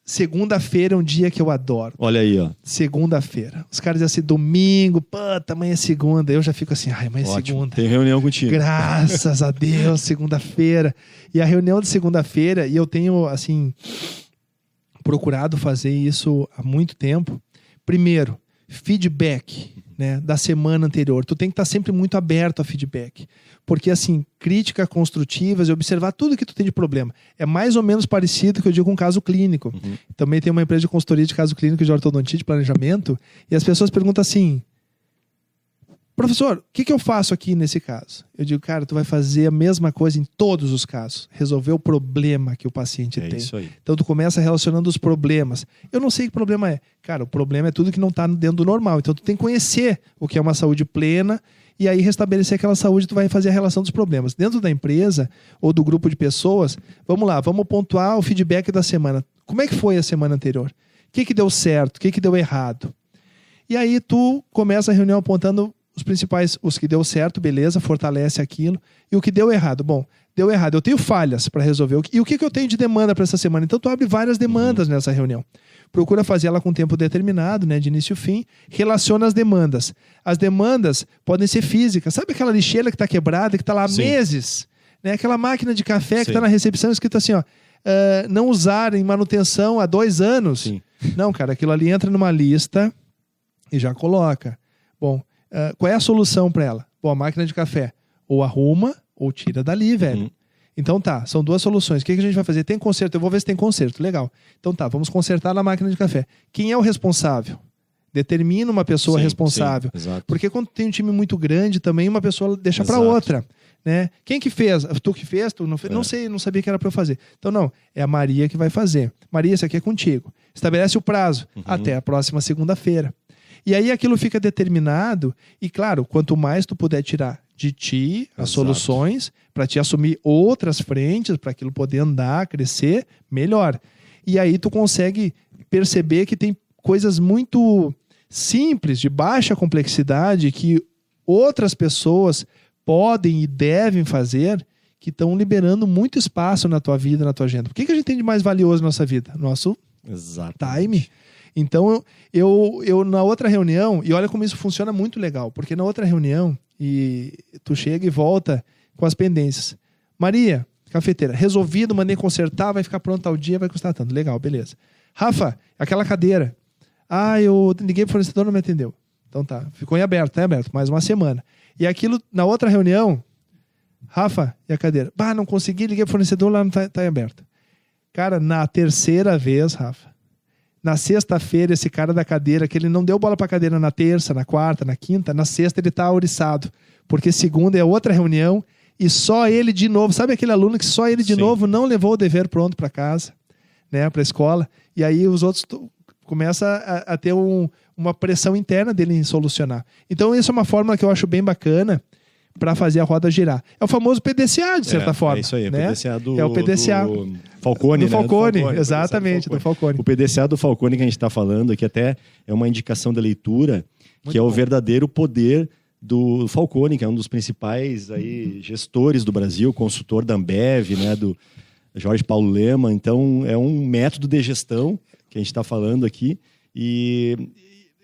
Segunda-feira é um dia que eu adoro. Olha aí, ó. Segunda-feira. Os caras dizem assim, domingo, puta, amanhã é segunda. Eu já fico assim, amanhã é segunda. Tem reunião contigo. Graças a Deus, segunda-feira. E a reunião de segunda-feira, e eu tenho, assim, procurado fazer isso há muito tempo. Primeiro, feedback, né, da semana anterior. Tu tem que estar sempre muito aberto a feedback. Porque, assim, críticas construtivas e observar tudo que tu tem de problema. É mais ou menos parecido que eu digo com caso clínico. Também tem uma empresa de consultoria de caso clínico de ortodontia de planejamento e as pessoas perguntam assim, professor, o que eu faço aqui nesse caso? Eu digo, cara, tu vai fazer a mesma coisa em todos os casos. Resolver o problema que o paciente tem. Isso aí. Então tu começa relacionando os problemas. Eu não sei que problema é. Cara, o problema é tudo que não está dentro do normal. Então tu tem que conhecer o que é uma saúde plena e aí restabelecer aquela saúde, tu vai fazer a relação dos problemas. Dentro da empresa ou do grupo de pessoas, vamos lá, vamos pontuar o feedback da semana. Como é que foi a semana anterior? O que deu certo? O que deu errado? E aí tu começa a reunião apontando os principais, os que deu certo, beleza, fortalece aquilo. E o que deu errado? Bom, deu errado. Eu tenho falhas para resolver. E o que eu tenho de demanda para essa semana? Então tu abre várias demandas nessa reunião. Procura fazer ela com tempo determinado, né, de início e fim. Relaciona as demandas. As demandas podem ser físicas. Sabe aquela lixeira que está quebrada, que está lá há meses? Né? Aquela máquina de café que está na recepção escrito assim, ó, não usar em manutenção há 2 anos. Sim. Não, cara, aquilo ali entra numa lista e já coloca. Bom, qual é a solução para ela? Bom, a máquina de café ou arruma ou tira dali, velho. Então tá, são 2 soluções. O que a gente vai fazer? Tem conserto? Eu vou ver se tem conserto. Legal. Então tá, vamos consertar na máquina de café. Quem é o responsável? Determina uma pessoa Sim, responsável. sim, exato. Porque quando tem um time muito grande também, uma pessoa deixa para Exato. outra. Né? Quem que fez? Tu que fez? Tu não fez? Não sei, não sabia que era para eu fazer. Então, não, é a Maria que vai fazer. Maria, isso aqui é contigo. Estabelece o prazo. Até a próxima segunda-feira. E aí aquilo fica determinado. E, claro, quanto mais tu puder tirar de ti as Exato. soluções, para te assumir outras frentes, para aquilo poder andar, crescer, melhor. E aí tu consegue perceber que tem coisas muito simples, de baixa complexidade, que outras pessoas podem e devem fazer, que estão liberando muito espaço na tua vida, na tua agenda. O que a gente tem de mais valioso na nossa vida? Nosso time. Então, eu na outra reunião, e olha como isso funciona muito legal, porque na outra reunião, e tu chega e volta com as pendências. Maria, cafeteira, resolvido, mandei consertar, vai ficar pronto ao dia, vai custar tanto. Legal, beleza. Rafa, aquela cadeira. Eu liguei pro fornecedor, não me atendeu. Então tá, ficou em aberto, tá em aberto, mais uma semana. E aquilo, na outra reunião, Rafa, e a cadeira? Não consegui, liguei pro fornecedor, lá não tá em aberto. Cara, na terceira vez, Rafa, na sexta-feira, esse cara da cadeira, que ele não deu bola pra cadeira na terça, na quarta, na quinta, na sexta ele tá ouriçado. Porque segunda é outra reunião e só ele de novo, sabe aquele aluno que só ele de novo não levou o dever pronto pra casa, né, pra escola, e aí os outros começam a ter uma pressão interna dele em solucionar. Então isso é uma fórmula que eu acho bem bacana para fazer a roda girar. É o famoso PDCA, de certa forma. É isso aí, né? PDCA do, é o PDCA do Falcone, do Falcone, exatamente, do Falcone. O PDCA do Falcone que a gente está falando aqui até é uma indicação da leitura, que é o verdadeiro poder do Falcone, que é um dos principais aí, gestores do Brasil, consultor da Ambev, né, do Jorge Paulo Lema. Então, é um método de gestão que a gente está falando aqui. E,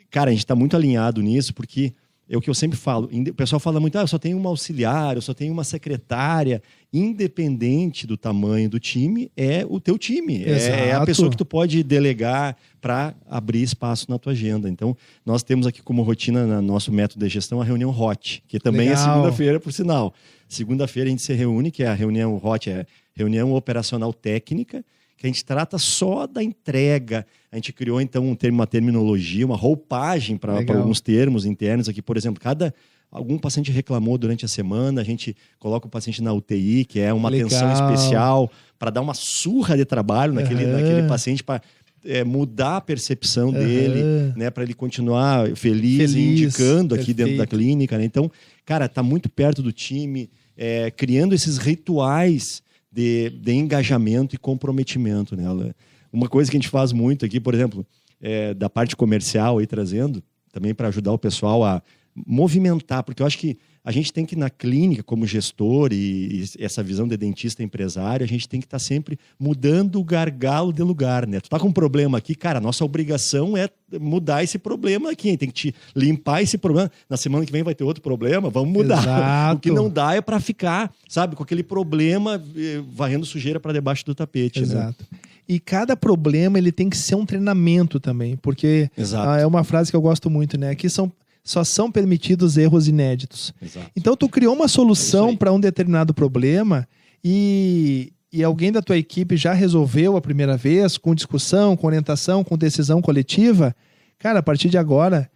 cara, a gente está muito alinhado nisso, porque é o que eu sempre falo. O pessoal fala muito, eu só tenho uma auxiliar, eu só tenho uma secretária. Independente do tamanho do time, é o teu time. É a pessoa que tu pode delegar para abrir espaço na tua agenda. Então, nós temos aqui como rotina, no nosso método de gestão, a reunião HOT, que também é segunda-feira, por sinal. Segunda-feira a gente se reúne, que é a reunião HOT, é reunião operacional técnica, que a gente trata só da entrega. A gente criou, então, uma terminologia, uma roupagem para alguns termos internos aqui. Por exemplo, algum paciente reclamou durante a semana, a gente coloca o paciente na UTI, que é uma atenção especial, para dar uma surra de trabalho naquele paciente, para mudar a percepção dele, né, para ele continuar feliz e indicando aqui dentro da clínica. Né? Então, cara, tá muito perto do time, criando esses rituais de engajamento e comprometimento. Né? Uma coisa que a gente faz muito aqui, por exemplo, da parte comercial, aí, trazendo, também para ajudar o pessoal a movimentar, porque eu acho que a gente tem que, na clínica, como gestor e essa visão de dentista empresário, a gente tem que estar sempre mudando o gargalo de lugar, né? Tu tá com um problema aqui, cara, a nossa obrigação é mudar esse problema aqui, hein? Tem que te limpar esse problema. Na semana que vem vai ter outro problema, vamos mudar. Exato. O que não dá é para ficar, sabe, com aquele problema varrendo sujeira para debaixo do tapete. Exato. Né? E cada problema ele tem que ser um treinamento também, porque é uma frase que eu gosto muito, né? Aqui só são permitidos erros inéditos. Exato. Então, tu criou uma solução para um determinado problema e alguém da tua equipe já resolveu a primeira vez, com discussão, com orientação, com decisão coletiva. Cara, a partir de agora,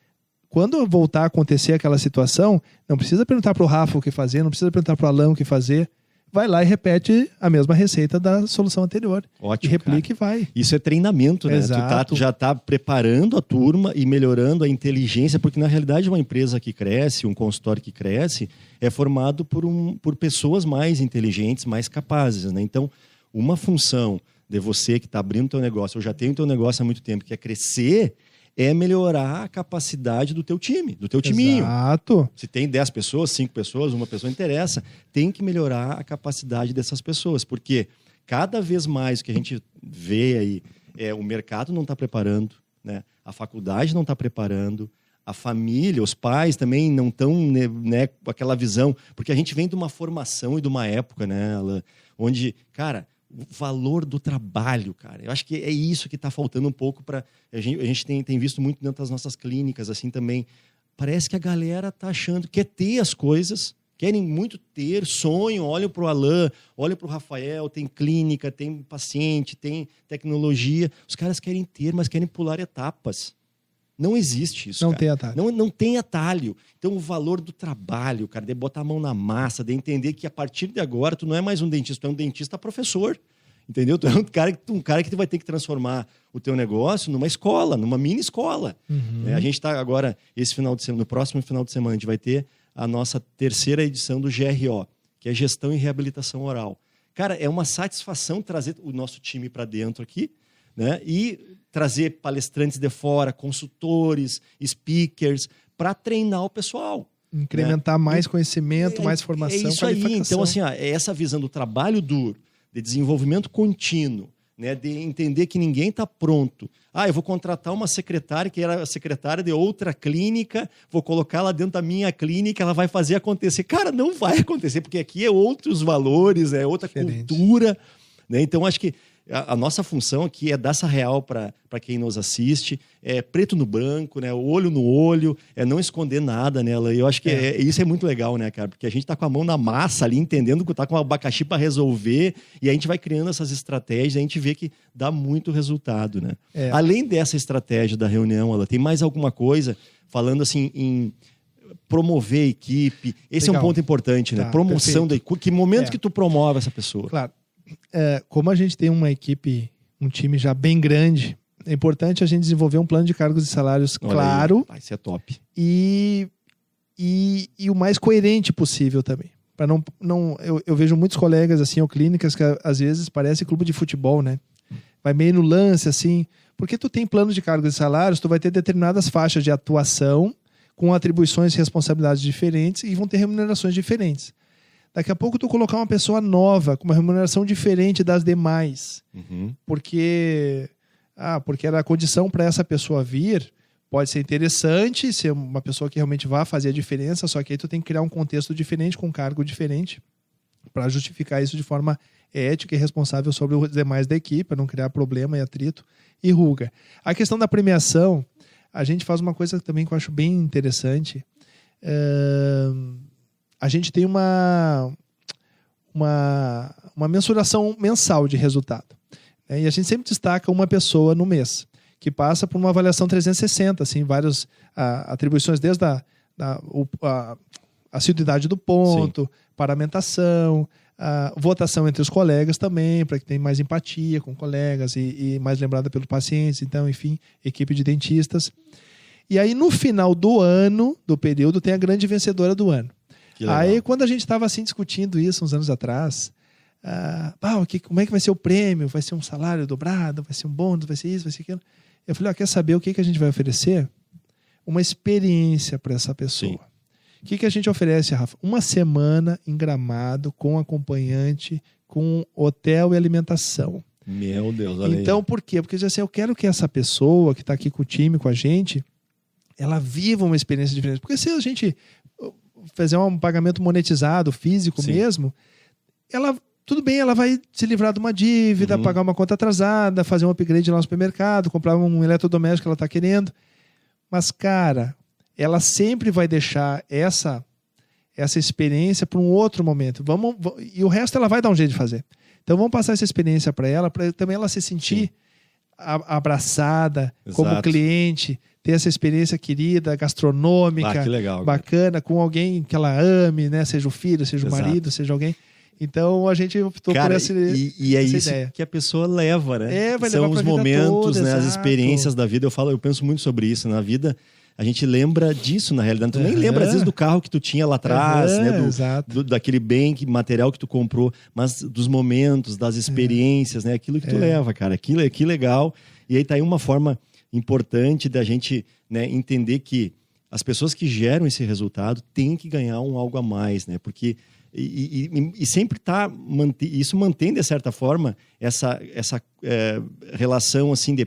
quando voltar a acontecer aquela situação, não precisa perguntar para o Rafa o que fazer, não precisa perguntar para o Alan o que fazer. Vai lá e repete a mesma receita da solução anterior. Ótimo, e replica, cara. E vai. Isso é treinamento, né? Exato. Tu já está preparando a turma e melhorando a inteligência, porque na realidade uma empresa que cresce, um consultório que cresce, é formado por pessoas mais inteligentes, mais capazes, né? Então, uma função de você que está abrindo o teu negócio, ou já tem o teu negócio há muito tempo, que é crescer, é melhorar a capacidade do teu time, do teu timinho. Exato. Se tem 10 pessoas, 5 pessoas, uma pessoa interessa, tem que melhorar a capacidade dessas pessoas, porque cada vez mais que a gente vê aí, o mercado não está preparando, né? A faculdade não está preparando, a família, os pais também não estão, né, com aquela visão, porque a gente vem de uma formação e de uma época, né, onde, cara, o valor do trabalho, cara. Eu acho que é isso que está faltando um pouco para a gente tem visto muito dentro das nossas clínicas, assim também. Parece que a galera está achando que quer ter as coisas, querem muito ter, sonham, olham para o Alan, olham para o Rafael, tem clínica, tem paciente, tem tecnologia. Os caras querem ter, mas querem pular etapas. Não existe isso, Não cara. tem atalho. Não tem atalho. Então, o valor do trabalho, cara, de botar a mão na massa, de entender que a partir de agora tu não é mais um dentista, tu é um dentista professor. Entendeu? Tu é um cara que tu vai ter que transformar o teu negócio numa escola, numa mini escola. Né? A gente está agora, no próximo final de semana, a gente vai ter a nossa 3ª edição do GRO, que é Gestão e Reabilitação Oral. Cara, é uma satisfação trazer o nosso time para dentro aqui, né? E trazer palestrantes de fora, consultores, speakers, para treinar o pessoal. Incrementar, né? Mais conhecimento, mais formação, é isso qualificação. Aí. Então, assim, é essa visão do trabalho duro, de desenvolvimento contínuo, né? De entender que ninguém está pronto. Eu vou contratar uma secretária que era secretária de outra clínica, vou colocar ela dentro da minha clínica, ela vai fazer acontecer. Cara, não vai acontecer, porque aqui é outros valores, é outra cultura. Né? Então, acho que a nossa função aqui é dar essa real para quem nos assiste, é preto no branco, né? Olho no olho, é não esconder nada nela. E eu acho que isso é muito legal, né, cara? Porque a gente está com a mão na massa ali, entendendo que está com o abacaxi para resolver, e a gente vai criando essas estratégias, e a gente vê que dá muito resultado, né? Além dessa estratégia da reunião, ela tem mais alguma coisa falando assim em promover a equipe? Esse é um ponto importante, né? Promoção da equipe. Que momento que tu promove essa pessoa? Claro. Como a gente tem uma equipe, um time já bem grande, é importante a gente desenvolver um plano de cargos e salários claro. Isso é top. E o mais coerente possível também. Eu vejo muitos colegas assim, ou clínicas que às vezes parece clube de futebol, né? Vai meio no lance, assim. Porque tu tem planos de cargos e salários, tu vai ter determinadas faixas de atuação com atribuições e responsabilidades diferentes e vão ter remunerações diferentes. Daqui a pouco tu colocar uma pessoa nova, com uma remuneração diferente das demais, porque era a condição para essa pessoa vir, pode ser interessante, ser uma pessoa que realmente vá fazer a diferença, só que aí tu tem que criar um contexto diferente, com um cargo diferente, para justificar isso de forma ética e responsável sobre os demais da equipe, para não criar problema e atrito e ruga. A questão da premiação, a gente faz uma coisa também que eu acho bem interessante. A gente tem uma mensuração mensal de resultado. E a gente sempre destaca uma pessoa no mês, que passa por uma avaliação 360, assim, várias atribuições, desde a assiduidade do ponto, paramentação, votação entre os colegas também, para que tenha mais empatia com colegas e mais lembrada pelos pacientes, então, enfim, equipe de dentistas. E aí, no final do ano, do período, tem a grande vencedora do ano. Aí, quando a gente estava assim discutindo isso uns anos atrás, como é que vai ser o prêmio? Vai ser um salário dobrado? Vai ser um bônus? Vai ser isso? Vai ser aquilo? Eu falei, quer saber o que a gente vai oferecer? Uma experiência para essa pessoa. Sim. O que a gente oferece, Rafa? Uma semana em Gramado, com acompanhante, com hotel e alimentação. Meu Deus, olha aí. Então, por quê? Porque assim, eu quero que essa pessoa que está aqui com o time, com a gente, ela viva uma experiência diferente. Porque se a gente fazer um pagamento monetizado, físico mesmo, tudo bem, ela vai se livrar de uma dívida, pagar uma conta atrasada, fazer um upgrade lá no supermercado, comprar um eletrodoméstico que ela está querendo. Mas, cara, ela sempre vai deixar essa experiência para um outro momento. E o resto ela vai dar um jeito de fazer. Então vamos passar essa experiência para ela também ela se sentir abraçada. Exato. Como cliente, ter essa experiência querida, gastronômica, que legal, bacana, com alguém que ela ame, né? Seja o filho, seja o marido, seja alguém. Então a gente optou por essa ideia. Isso que a pessoa leva, né? Vai São levar os momentos, né? As experiências da vida. Eu penso muito sobre isso. Na vida, a gente lembra disso, na realidade. Tu nem lembra, às vezes, do carro que tu tinha lá atrás, né? Daquele bem material que tu comprou, mas dos momentos, das experiências, né? Aquilo que tu leva, cara. Que legal. E aí tá aí uma forma importante da gente, né, entender que as pessoas que geram esse resultado têm que ganhar algo a mais, né? Porque e sempre isso mantém, de certa forma, essa relação assim de,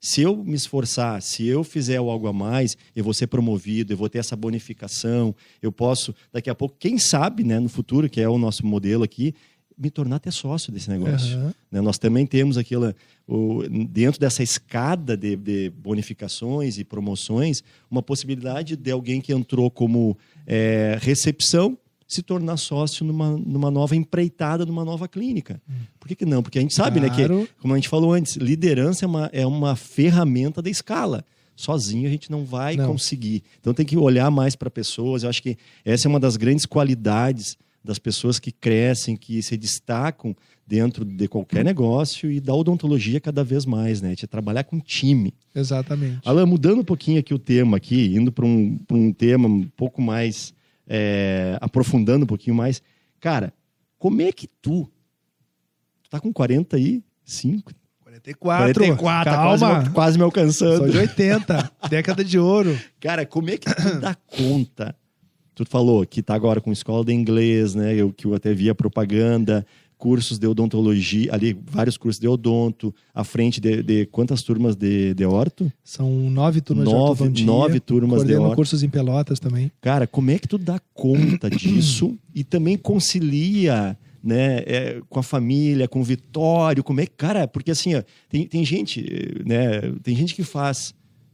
se eu me esforçar, se eu fizer algo a mais, eu vou ser promovido, eu vou ter essa bonificação, eu posso, daqui a pouco, quem sabe, né, no futuro, que é o nosso modelo aqui, me tornar até sócio desse negócio. Né? Nós também temos dentro dessa escada de bonificações e promoções, uma possibilidade de alguém que entrou como recepção se tornar sócio numa nova empreitada, numa nova clínica. Por que não? Porque a gente sabe, né, que, como a gente falou antes, liderança é uma ferramenta da escala. sozinho a gente não vai conseguir. Então tem que olhar mais para pessoas. Eu acho que essa é uma das grandes qualidades das pessoas que crescem, que se destacam dentro de qualquer negócio e da odontologia cada vez mais, né? De trabalhar com time. Exatamente. Alan, mudando um pouquinho aqui o tema, indo para um tema um pouco mais, aprofundando um pouquinho mais. Cara, como é que tu tá com 45? 44, calma. Quase me alcançando. Sou de 80, década de ouro. Cara, como é que tu dá conta? Tu falou que tá agora com escola de inglês, né? Que eu até via propaganda, cursos de odontologia, ali vários cursos de odonto, à frente de quantas turmas de orto? São 9 turmas de ortodontia. 9 turmas de orto. Cursos em Pelotas também. Cara, como é que tu dá conta disso e também concilia, né, com a família, com o Vitório? Como é que, cara, porque assim, ó, tem gente, né, tem gente que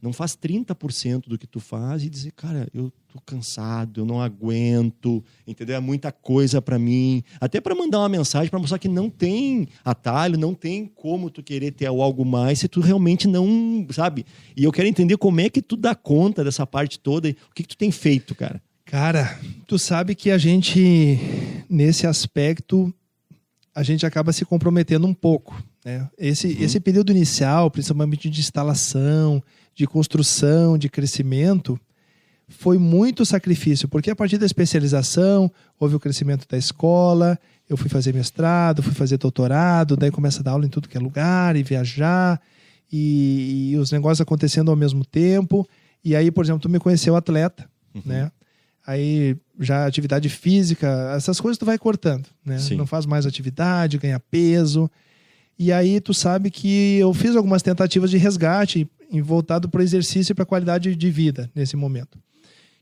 não faz 30% do que tu faz e dizer, cara, eu tô cansado, eu não aguento, entendeu? É muita coisa pra mim. Até pra mandar uma mensagem pra mostrar que não tem atalho, não tem como tu querer ter algo mais se tu realmente não, sabe? E eu quero entender como é que tu dá conta dessa parte toda. O que tu tem feito, cara? Cara, tu sabe que a gente, nesse aspecto, a gente acaba se comprometendo um pouco, né? Esse período inicial, principalmente de instalação, de construção, de crescimento, foi muito sacrifício, porque a partir da especialização, houve o crescimento da escola, eu fui fazer mestrado, fui fazer doutorado, daí começa a dar aula em tudo que é lugar, e viajar, e os negócios acontecendo ao mesmo tempo. E aí, por exemplo, tu me conheceu atleta, né? Aí já atividade física, essas coisas tu vai cortando, né? Sim. Não faz mais atividade, ganha peso. E aí tu sabe que eu fiz algumas tentativas de resgate voltado para o exercício e para a qualidade de vida nesse momento.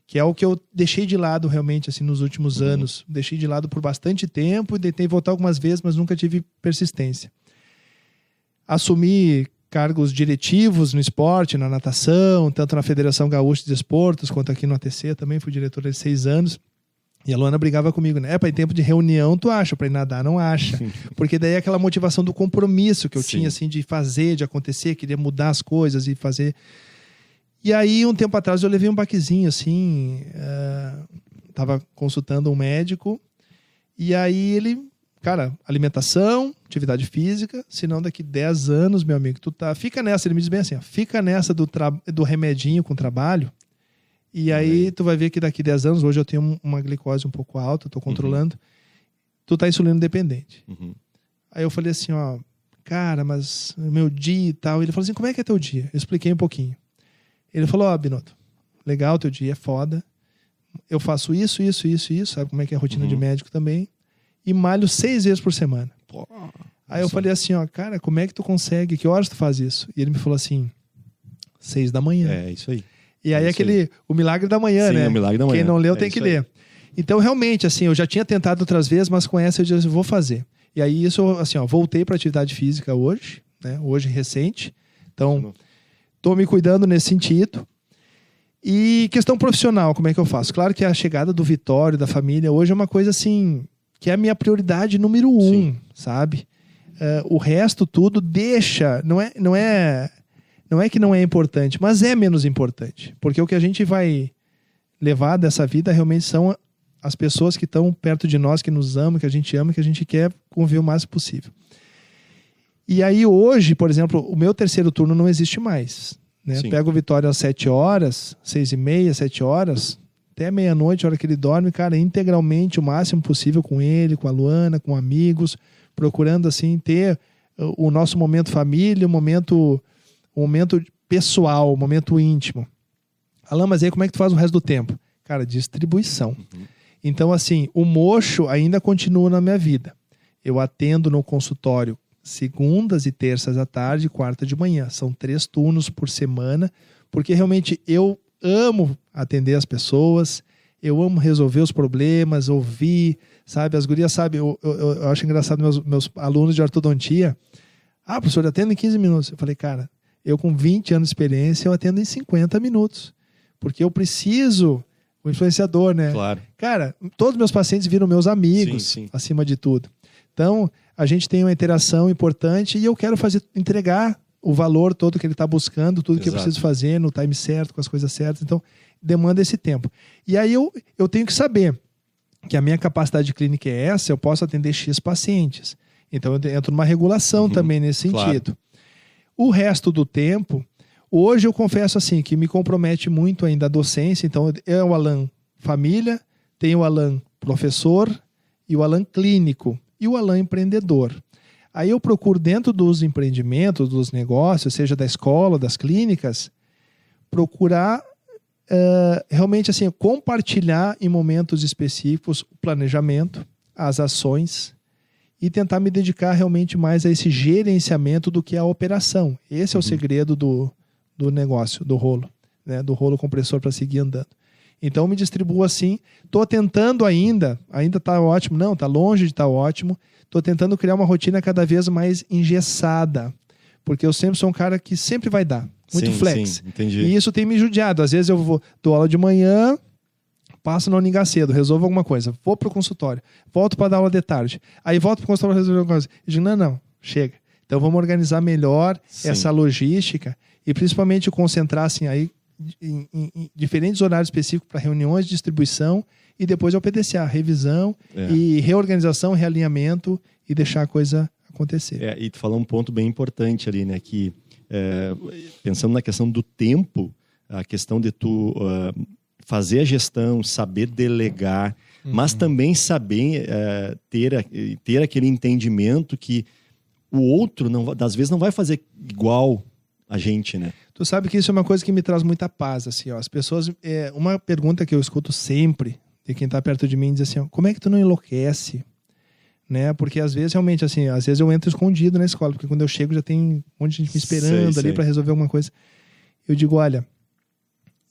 Que é o que eu deixei de lado realmente assim, nos últimos anos. Deixei de lado por bastante tempo e tentei voltar algumas vezes, mas nunca tive persistência. Assumi cargos diretivos no esporte, na natação, tanto na Federação Gaúcha de Desportos quanto aqui no ATC. Também fui diretor de 6 anos. E a Luana brigava comigo, né? Para em tempo de reunião tu acha, para ir nadar não acha. Porque daí é aquela motivação do compromisso que eu tinha, assim, de fazer, de acontecer, queria mudar as coisas e fazer. E aí, um tempo atrás, eu levei um baquezinho, assim, tava consultando um médico, e aí ele, cara, alimentação, atividade física, senão daqui 10 anos, meu amigo, fica nessa, ele me diz bem assim, ó, fica nessa do remedinho com trabalho. E aí tu vai ver que daqui 10 anos, hoje eu tenho uma glicose um pouco alta, tô controlando, tu tá insulino dependente. Aí eu falei assim, ó, cara, mas meu dia e tal. Ele falou assim, como é que é teu dia? Eu expliquei um pouquinho. Ele falou, ó, Binotto, legal, teu dia é foda. Eu faço isso, sabe como é que é a rotina de médico também. E malho 6 vezes por semana. Pô, aí eu falei assim, ó, cara, como é que tu consegue? Que horas tu faz isso? E ele me falou assim, 6 da manhã. É, isso aí. E aí o milagre da manhã, né? O milagre da manhã. Quem não leu tem que ler. Então, realmente, assim, eu já tinha tentado outras vezes, mas com essa eu disse, vou fazer. E aí, isso, assim, ó, voltei para atividade física hoje, né? Hoje, recente. Então, tô me cuidando nesse sentido. E questão profissional, como é que eu faço? Claro que a chegada do Vitório, da família, hoje é uma coisa, assim, que é a minha prioridade número 1, sabe? O resto tudo deixa... Não é que não é importante, mas é menos importante. Porque o que a gente vai levar dessa vida realmente são as pessoas que estão perto de nós, que nos amam, que a gente ama, que a gente quer conviver o máximo possível. E aí hoje, por exemplo, o meu terceiro turno não existe mais. Né? Pego o Vitória às 7 horas, 6h30, 7 horas, até meia-noite, a hora que ele dorme, cara, integralmente o máximo possível com ele, com a Luana, com amigos, procurando assim ter o nosso momento família, o momento pessoal, o momento íntimo. Alan, mas aí como é que tu faz o resto do tempo? Cara, distribuição. Então, assim, o mocho ainda continua na minha vida. Eu atendo no consultório segundas e terças à tarde e quarta de manhã. São 3 turnos por semana, porque realmente eu amo atender as pessoas, eu amo resolver os problemas, ouvir, sabe? As gurias, sabe? Eu acho engraçado meus alunos de ortodontia. Ah, professor, atendo em 15 minutos. Eu falei, cara, eu com 20 anos de experiência, eu atendo em 50 minutos. Porque eu preciso... O influenciador, né? Claro. Cara, todos os meus pacientes viram meus amigos, sim. acima de tudo. Então, a gente tem uma interação importante e eu quero entregar o valor todo que ele está buscando, tudo que eu Exato. preciso fazer no time certo, com as coisas certas. Então, demanda esse tempo. E aí eu tenho que saber que a minha capacidade clínica é essa, eu posso atender X pacientes. Então, eu entro numa regulação também nesse sentido. Claro. O resto do tempo, hoje eu confesso assim, que me compromete muito ainda a docência. Então, é o Alan família, tem o Alan professor e o Alan clínico e o Alan empreendedor. Aí eu procuro dentro dos empreendimentos, dos negócios, seja da escola, das clínicas, procurar realmente assim, compartilhar em momentos específicos o planejamento, as ações e tentar me dedicar realmente mais a esse gerenciamento do que a operação. Esse é o segredo do negócio, do rolo, né? Do rolo compressor para seguir andando. Então me distribuo assim, estou tentando ainda está ótimo, não, está longe de estar ótimo, estou tentando criar uma rotina cada vez mais engessada, porque eu sempre sou um cara que sempre vai dar, muito flex. Sim, entendi. E isso tem me judiado, às vezes eu dou aula de manhã, passo na Uninga cedo, resolvo alguma coisa, vou para o consultório, volto para dar aula de tarde, aí volto para o consultório para resolver alguma coisa, e digo, não, chega. Então vamos organizar melhor essa logística e principalmente concentrar assim aí em diferentes horários específicos para reuniões de distribuição e depois ao PDCA, revisão e reorganização, realinhamento e deixar a coisa acontecer. E tu falou um ponto bem importante ali, né? Que pensando na questão do tempo, a questão de tu fazer a gestão, saber delegar, mas também saber ter aquele entendimento que o outro, às vezes, não vai fazer igual a gente, né? Tu sabe que isso é uma coisa que me traz muita paz, assim, ó. As pessoas... uma pergunta que eu escuto sempre de quem tá perto de mim diz assim, ó, como é que tu não enlouquece? Né? Porque às vezes, realmente, assim, às vezes eu entro escondido na escola, porque quando eu chego já tem um monte de gente me esperando ali para resolver alguma coisa. Eu digo, olha,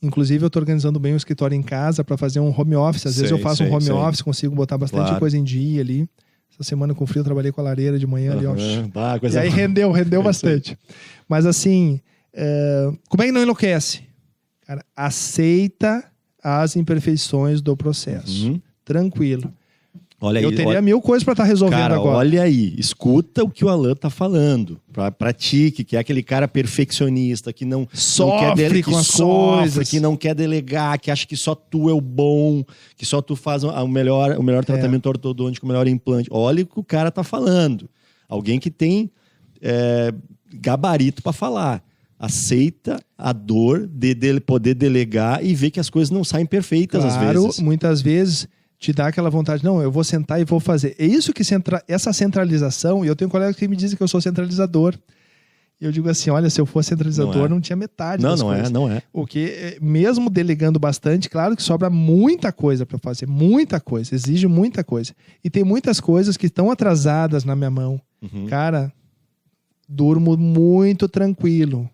inclusive eu tô organizando bem o escritório em casa para fazer um home office. Às vezes eu faço um home office, consigo botar bastante coisa em dia ali. Essa semana com frio eu trabalhei com a lareira de manhã ali, ó. E aí rendeu bastante. Mas assim, como é que não enlouquece? Cara, aceita as imperfeições do processo. Tranquilo. Olha aí, eu teria 1000 coisas para estar resolvendo agora. Olha aí, escuta o que o Alan tá falando. Pra ti, que é aquele cara perfeccionista, que não sofre com as coisas, que não quer delegar, que acha que só tu é o bom, que só tu faz o melhor tratamento ortodôntico, o melhor implante. Olha o que o cara tá falando. Alguém que tem gabarito para falar. Aceita a dor de poder delegar e ver que as coisas não saem perfeitas às vezes. Muitas vezes te dá aquela vontade, não, eu vou sentar e vou fazer. É isso que essa centralização, e eu tenho colegas que me dizem que eu sou centralizador. E eu digo assim, olha, se eu fosse centralizador, não tinha metade das coisas. Não é. Porque mesmo delegando bastante, claro que sobra muita coisa para fazer, muita coisa, exige muita coisa. E tem muitas coisas que estão atrasadas na minha mão. Cara, durmo muito tranquilo.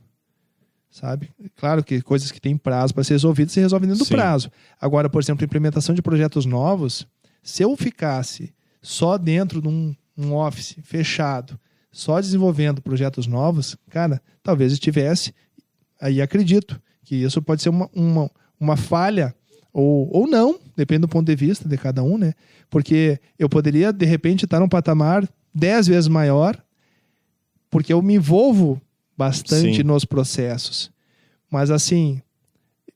Sabe? Claro que coisas que têm prazo para ser resolvidas se resolvem dentro do prazo. Agora, por exemplo, implementação de projetos novos, se eu ficasse só dentro de um office fechado, só desenvolvendo projetos novos, cara, talvez estivesse, aí acredito que isso pode ser uma falha ou não, depende do ponto de vista de cada um, né? Porque eu poderia, de repente, estar num patamar 10 vezes maior, porque eu me envolvo bastante nos processos. Mas assim,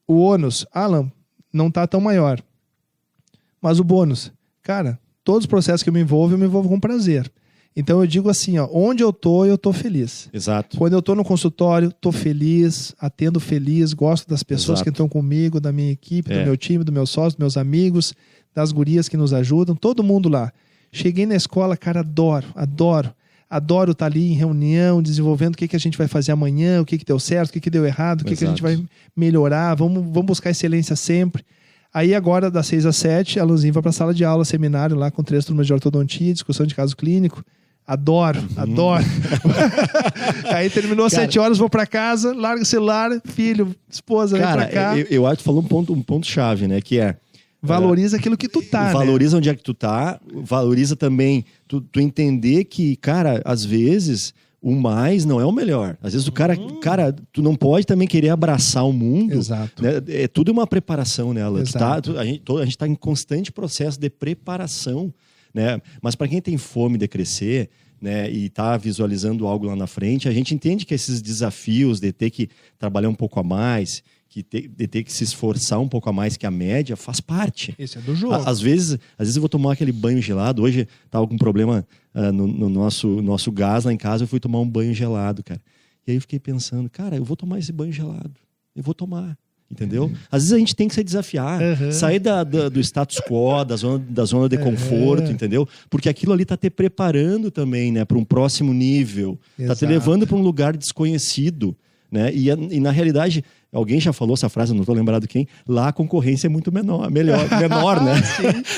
o ônus, Alan, não está tão maior. Mas o bônus, cara, todos os processos que eu me envolvo com prazer. Então eu digo assim, ó, onde eu tô feliz. Exato. Quando eu tô no consultório, tô feliz, atendo feliz, gosto das pessoas que estão comigo, da minha equipe, do meu time, do meu sócio, dos meus amigos, das gurias que nos ajudam, todo mundo lá. Cheguei na escola, cara, adoro estar ali em reunião, desenvolvendo o que a gente vai fazer amanhã, o que deu certo, o que deu errado, o que a gente vai melhorar, vamos buscar excelência sempre. Aí agora, das 6 às 7, a Luzinha vai para a sala de aula, seminário lá com 3 turmas de ortodontia, discussão de caso clínico. Adoro. Aí terminou às 7 horas, vou para casa, largo o celular, filho, esposa, vem para cá. Eu acho que falou um ponto chave, né, que é valoriza aquilo que tu tá, valoriza onde é que tu tá, valoriza também tu entender que, cara, às vezes o mais não é o melhor. Às vezes o cara, tu não pode também querer abraçar o mundo. Exato. Né? É tudo uma preparação, né, Alan? A gente tá em constante processo de preparação, né? Mas para quem tem fome de crescer, né, e está visualizando algo lá na frente, a gente entende que esses desafios de ter que trabalhar um pouco a mais, de ter que se esforçar um pouco a mais que a média, faz parte. Esse é do jogo. Às vezes eu vou tomar aquele banho gelado. Hoje estava com um problema no nosso gás lá em casa, eu fui tomar um banho gelado, cara. E aí eu fiquei pensando, cara, eu vou tomar esse banho gelado. Eu vou tomar. Entendeu? Às vezes a gente tem que se desafiar, sair do status quo, da zona de conforto, entendeu? Porque aquilo ali está te preparando também, né, para um próximo nível. Está te levando para um lugar desconhecido, né? E na realidade, alguém já falou essa frase, não estou lembrado quem, lá a concorrência é muito menor, né? Lá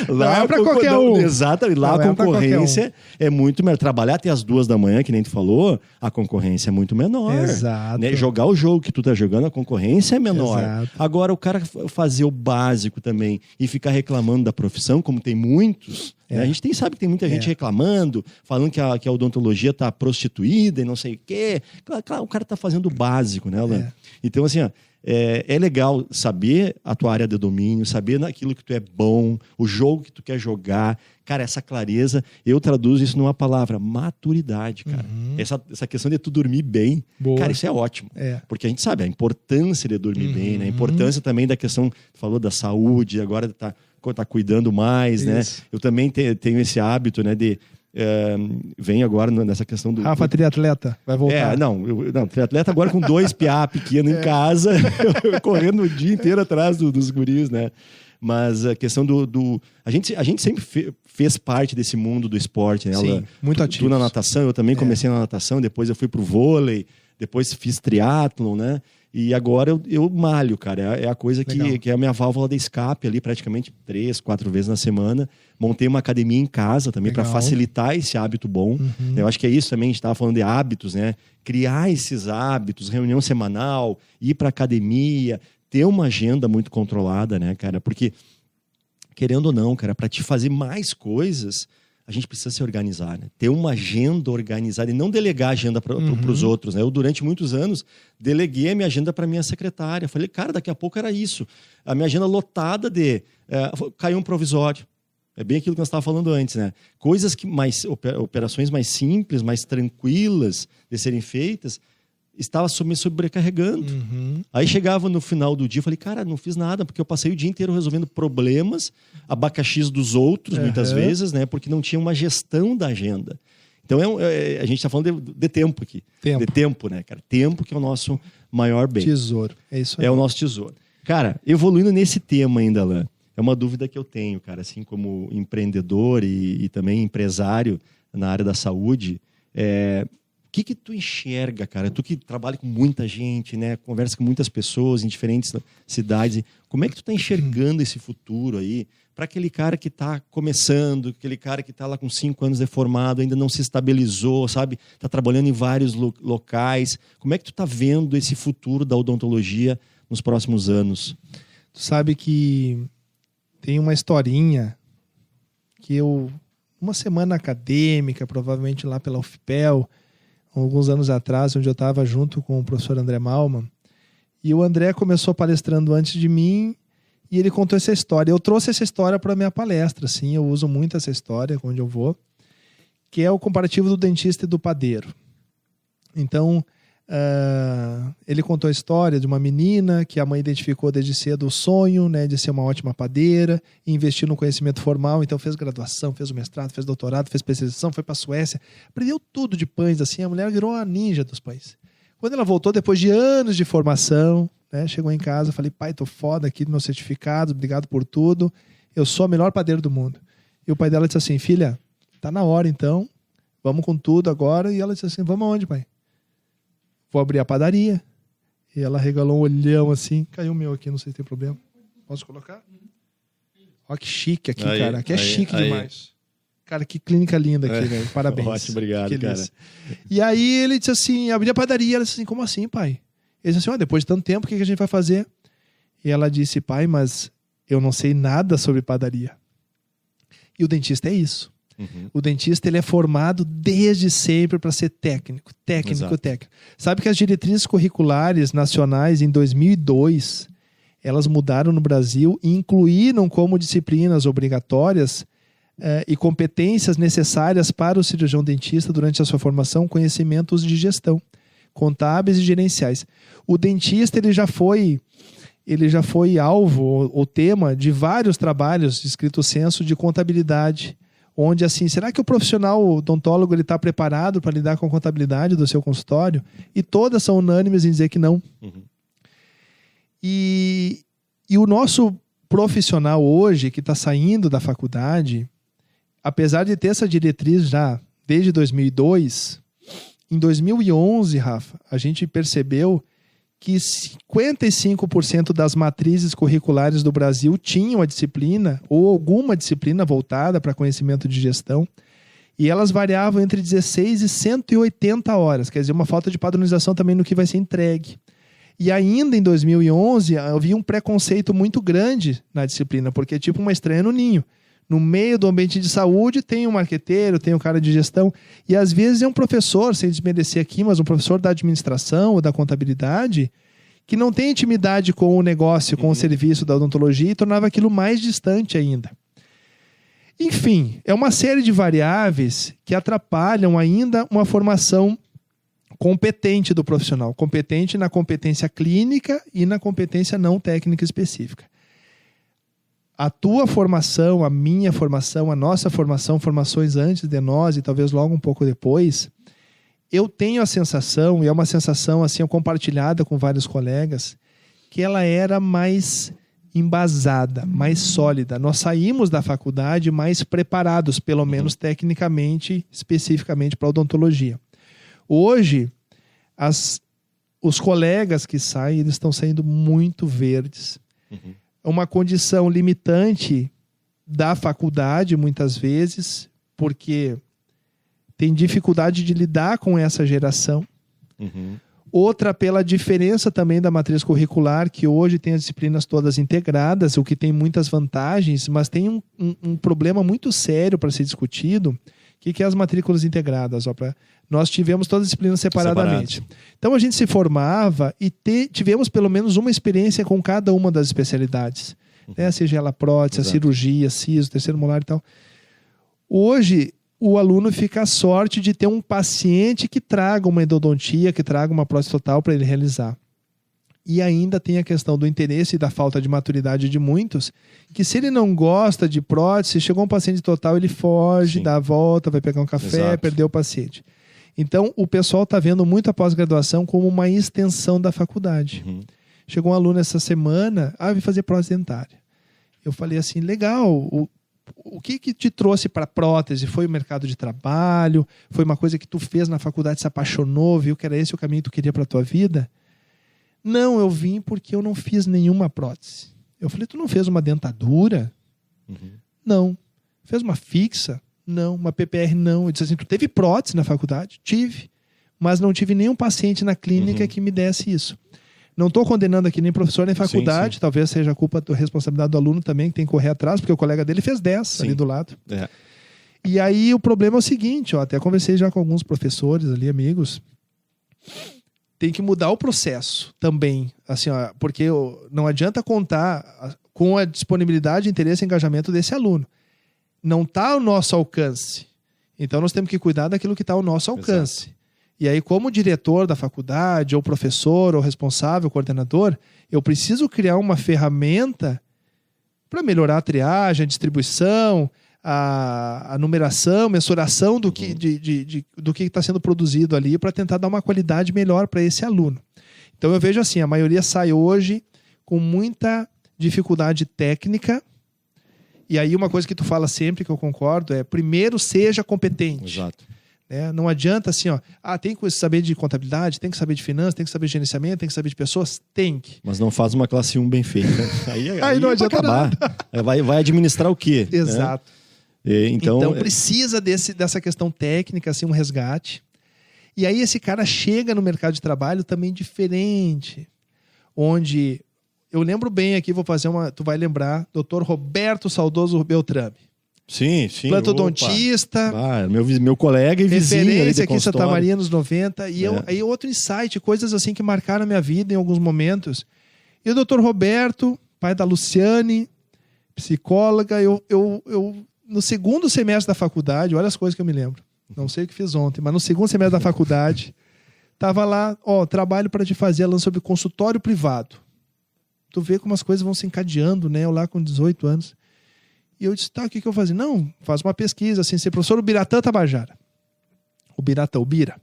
não é para qualquer um. Exatamente, lá a concorrência é muito menor. Trabalhar até as 2 da manhã, que nem tu falou, a concorrência é muito menor. Exato. Né? Jogar o jogo que tu tá jogando, a concorrência é menor. Exato. Agora, o cara fazer o básico também e ficar reclamando da profissão, como tem muitos, né? A gente sabe que tem muita gente reclamando, falando que a odontologia tá prostituída e não sei o quê. Claro, o cara tá fazendo o básico, né, Alan? Então, assim, ó, é legal saber a tua área de domínio, saber naquilo que tu é bom, o jogo que tu quer jogar. Cara, essa clareza, eu traduzo isso numa palavra, maturidade, cara. Essa questão de tu dormir bem, cara, isso é ótimo. Porque a gente sabe a importância de dormir bem, né? A importância também da questão, tu falou da saúde, agora tá cuidando mais, né? Eu também tenho esse hábito, né, de... vem agora nessa questão do... Rafa, triatleta, vai voltar. Não, triatleta agora com 2 piá pequenos em casa, correndo o dia inteiro atrás dos guris, né? Mas a questão a gente sempre fez parte desse mundo do esporte, né? Sim, muito ativo. Tu na natação, eu também comecei na natação, depois eu fui pro vôlei, depois fiz triatlon, né? E agora eu malho, cara. É a coisa que é a minha válvula de escape ali, praticamente 3, 4 vezes na semana. Montei uma academia em casa também para facilitar esse hábito bom. Eu acho que é isso também, a gente estava falando de hábitos, né? Criar esses hábitos, reunião semanal, ir para academia, ter uma agenda muito controlada, né, cara? Porque, querendo ou não, cara, para te fazer mais coisas, a gente precisa se organizar, né? Ter uma agenda organizada e não delegar a agenda para os outros, né? Eu, durante muitos anos, deleguei a minha agenda para minha secretária. Falei, cara, daqui a pouco era isso. A minha agenda lotada de... caiu um provisório. É bem aquilo que nós estávamos falando antes, né? Coisas operações mais simples, mais tranquilas de serem feitas, estava me sobrecarregando. Aí chegava no final do dia, eu falei, cara, não fiz nada, porque eu passei o dia inteiro resolvendo problemas, abacaxis dos outros, muitas vezes, né? Porque não tinha uma gestão da agenda. Então, a gente está falando de tempo aqui. De tempo, né, cara? Tempo que é o nosso maior bem. Tesouro. É isso aí. É o nosso tesouro. Cara, evoluindo nesse tema ainda, Alain, é uma dúvida que eu tenho, cara, assim como empreendedor e também empresário na área da saúde, o que tu enxerga, cara? Tu que trabalha com muita gente, né? Conversa com muitas pessoas em diferentes cidades. Como é que tu tá enxergando esse futuro aí para aquele cara que tá começando, aquele cara que tá lá com 5 anos de formado, ainda não se estabilizou, sabe? Tá trabalhando em vários locais. Como é que tu tá vendo esse futuro da odontologia nos próximos anos? Tu sabe que tem uma historinha que uma semana acadêmica, provavelmente lá pela UFPEL, alguns anos atrás, onde eu estava junto com o professor André Malman, e o André começou palestrando antes de mim, e ele contou essa história. Eu trouxe essa história para a minha palestra, sim, eu uso muito essa história onde eu vou, que é o comparativo do dentista e do padeiro. Então, ele contou a história de uma menina que a mãe identificou desde cedo o sonho, né, de ser uma ótima padeira, e investiu no conhecimento formal. Então fez graduação, fez o mestrado, fez doutorado, fez especialização, foi para a Suécia, aprendeu tudo de pães, assim, a mulher virou a ninja dos pães. Quando ela voltou, depois de anos de formação, né, chegou em casa, falei, pai, tô foda aqui do meu certificado, obrigado por tudo, eu sou a melhor padeiro do mundo. E o pai dela disse assim, filha, tá na hora então, vamos com tudo agora. E ela disse assim, vamos aonde, pai? Vou abrir a padaria. E ela regalou um olhão assim. Caiu o meu aqui, não sei se tem problema. Posso colocar? Olha que chique aqui, aí, cara. Aqui é chique demais. Cara, que clínica linda aqui, velho. Parabéns. Ótimo, obrigado, cara. E aí ele disse assim, abri a padaria. Ela disse assim, como assim, pai? Ele disse assim, depois de tanto tempo, o que a gente vai fazer? E ela disse, pai, mas eu não sei nada sobre padaria. E o dentista é isso. O dentista, ele é formado desde sempre para ser técnico. Sabe que as diretrizes curriculares nacionais em 2002, elas mudaram no Brasil e incluíram como disciplinas obrigatórias e competências necessárias para o cirurgião dentista durante a sua formação, conhecimentos de gestão, contábeis e gerenciais. O dentista ele já foi alvo ou tema de vários trabalhos de estrito sensu de contabilidade, onde assim, será que o profissional odontólogo ele está preparado para lidar com a contabilidade do seu consultório? E todas são unânimes em dizer que não. Uhum. E o nosso profissional hoje, que está saindo da faculdade, apesar de ter essa diretriz já desde 2002, em 2011, Rafa, a gente percebeu que 55% das matrizes curriculares do Brasil tinham a disciplina ou alguma disciplina voltada para conhecimento de gestão, e elas variavam entre 16 e 180 horas, quer dizer, uma falta de padronização também no que vai ser entregue. E ainda em 2011, havia um preconceito muito grande na disciplina, porque é tipo uma estreia no ninho. No meio do ambiente de saúde tem um marqueteiro, tem um cara de gestão, e às vezes é um professor, sem desmerecer aqui, mas um professor da administração ou da contabilidade, que não tem intimidade com o negócio, com o serviço da odontologia, e tornava aquilo mais distante ainda. Enfim, é uma série de variáveis que atrapalham ainda uma formação competente do profissional, competente na competência clínica e na competência não técnica específica. A tua formação, a minha formação, a nossa formação, formações antes de nós e talvez logo um pouco depois, eu tenho a sensação, e é uma sensação assim compartilhada com vários colegas, que ela era mais embasada, mais sólida. Nós saímos da faculdade mais preparados, pelo menos tecnicamente, especificamente para a odontologia. Hoje, os colegas que saem, eles estão saindo muito verdes. Uhum. Uma condição limitante da faculdade, muitas vezes, porque tem dificuldade de lidar com essa geração. Uhum. Outra pela diferença também da matriz curricular, que hoje tem as disciplinas todas integradas, o que tem muitas vantagens, mas tem um problema muito sério para ser discutido. O que é as matrículas integradas? Nós tivemos todas as disciplinas separadamente. Então a gente se formava e tivemos pelo menos uma experiência com cada uma das especialidades. Né? Seja ela prótese, a cirurgia, siso, terceiro molar e tal. Hoje, o aluno fica à sorte de ter um paciente que traga uma endodontia, que traga uma prótese total para ele realizar. E ainda tem a questão do interesse e da falta de maturidade de muitos, que se ele não gosta de prótese, chegou um paciente total, ele foge, dá a volta, vai pegar um café, perdeu o paciente. Então, o pessoal está vendo muito a pós-graduação como uma extensão da faculdade. Uhum. Chegou um aluno essa semana, vai fazer prótese dentária. Eu falei assim, legal, o que te trouxe para prótese? Foi o mercado de trabalho? Foi uma coisa que tu fez na faculdade, se apaixonou, viu que era esse o caminho que tu queria para a tua vida? Não, eu vim porque eu não fiz nenhuma prótese. Eu falei, tu não fez uma dentadura? Uhum. Não. Fez uma fixa? Não. Uma PPR? Não. Eu disse assim, tu teve prótese na faculdade? Tive. Mas não tive nenhum paciente na clínica que me desse isso. Não estou condenando aqui nem professor nem faculdade. Sim. Talvez seja a culpa da responsabilidade do aluno também, que tem que correr atrás, porque o colega dele fez 10 ali do lado. É. E aí o problema é o seguinte, até conversei já com alguns professores ali, amigos. Tem que mudar o processo também, assim, porque não adianta contar com a disponibilidade, interesse e engajamento desse aluno. Não está ao nosso alcance. Então nós temos que cuidar daquilo que está ao nosso alcance. Exato. E aí, como diretor da faculdade, ou professor, ou responsável, coordenador, eu preciso criar uma ferramenta para melhorar a triagem, a distribuição, a numeração, mensuração do que está sendo produzido ali, para tentar dar uma qualidade melhor para esse aluno. Então eu vejo assim, a maioria sai hoje com muita dificuldade técnica, e aí uma coisa que tu fala sempre, que eu concordo, é primeiro seja competente. Exato. Não adianta assim, tem que saber de contabilidade, tem que saber de finanças, tem que saber de gerenciamento, tem que saber de pessoas, tem que. Mas não faz uma classe 1 bem feita. Aí não adianta acabar. Vai administrar o quê? Exato. Né? Então precisa dessa questão técnica, assim, um resgate. E aí esse cara chega no mercado de trabalho também diferente. Onde, eu lembro bem aqui, vou fazer tu vai lembrar, Dr. Roberto Saudoso Beltrame. Sim. Plantodontista. Meu colega e vizinho. Referência aqui em Santa Maria nos 90. E aí outro insight, coisas assim que marcaram a minha vida em alguns momentos. E o Dr. Roberto, pai da Luciane, psicóloga, eu no segundo semestre da faculdade, olha as coisas que eu me lembro. Não sei o que fiz ontem, mas no segundo semestre da faculdade, tava lá, trabalho para te fazer, falando sobre consultório privado. Tu vê como as coisas vão se encadeando, né? Eu lá com 18 anos. E eu disse, o que eu vou fazer? Não, faz uma pesquisa, assim, ser professor Ubiratã Tabajara. Ubira.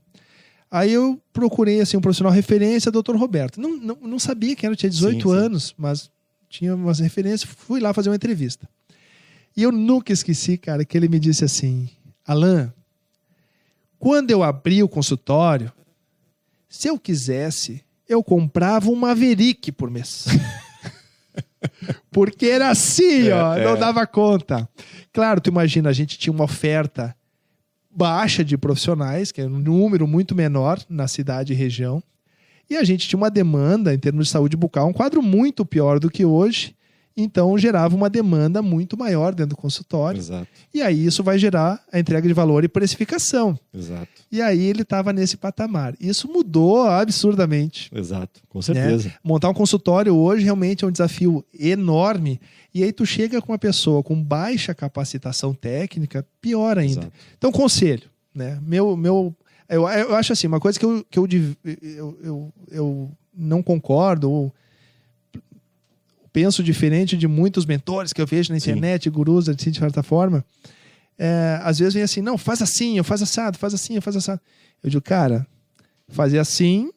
Aí eu procurei, assim, um profissional referência, Dr. Roberto. Não sabia quem era, eu tinha 18 anos, mas tinha umas referências, fui lá fazer uma entrevista. E eu nunca esqueci, cara, que ele me disse assim, Alan, quando eu abri o consultório, se eu quisesse, eu comprava um Maverick por mês. Porque era assim, não dava conta. Claro, tu imagina, a gente tinha uma oferta baixa de profissionais, que é um número muito menor na cidade e região, e a gente tinha uma demanda, em termos de saúde bucal, um quadro muito pior do que hoje, então gerava uma demanda muito maior dentro do consultório. Exato. E aí isso vai gerar a entrega de valor e precificação. Exato. E aí ele estava nesse patamar. Isso mudou absurdamente. Exato, com certeza. Né? Montar um consultório hoje realmente é um desafio enorme. E aí tu chega com uma pessoa com baixa capacitação técnica, pior ainda. Exato. Então, conselho. Né? Eu acho assim, uma coisa que eu não concordo ou penso diferente de muitos mentores que eu vejo na internet, gurus, assim, de certa forma, às vezes vem assim, não, faz assim, eu faço assado, faz assim, eu faço assado. Eu digo, cara, fazer assim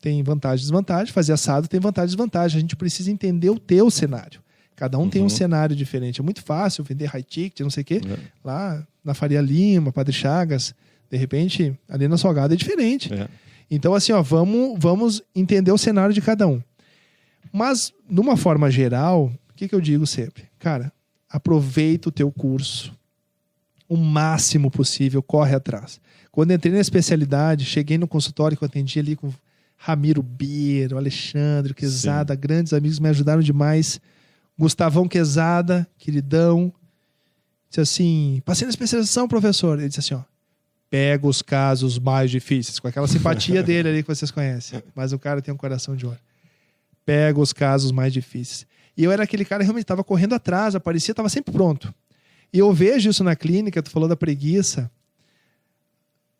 tem vantagem e desvantagem, fazer assado tem vantagem e desvantagem. A gente precisa entender o teu cenário. Cada um tem um cenário diferente. É muito fácil vender high ticket, não sei o quê. Lá na Faria Lima, Padre Chagas, de repente, ali na Salgada é diferente. Então, assim, vamos entender o cenário de cada um. Mas, de uma forma geral, o que eu digo sempre? Cara, aproveita o teu curso o máximo possível, corre atrás. Quando entrei na especialidade, cheguei no consultório que eu atendi ali com Ramiro Biro, Alexandre Quezada, grandes amigos, me ajudaram demais. Gustavão Quezada, queridão, disse assim, passei na especialização, professor. Ele disse assim, pega os casos mais difíceis, com aquela simpatia dele ali que vocês conhecem. Mas o cara tem um coração de ouro. Pega os casos mais difíceis. E eu era aquele cara que realmente estava correndo atrás, aparecia, estava sempre pronto. E eu vejo isso na clínica, tu falou da preguiça.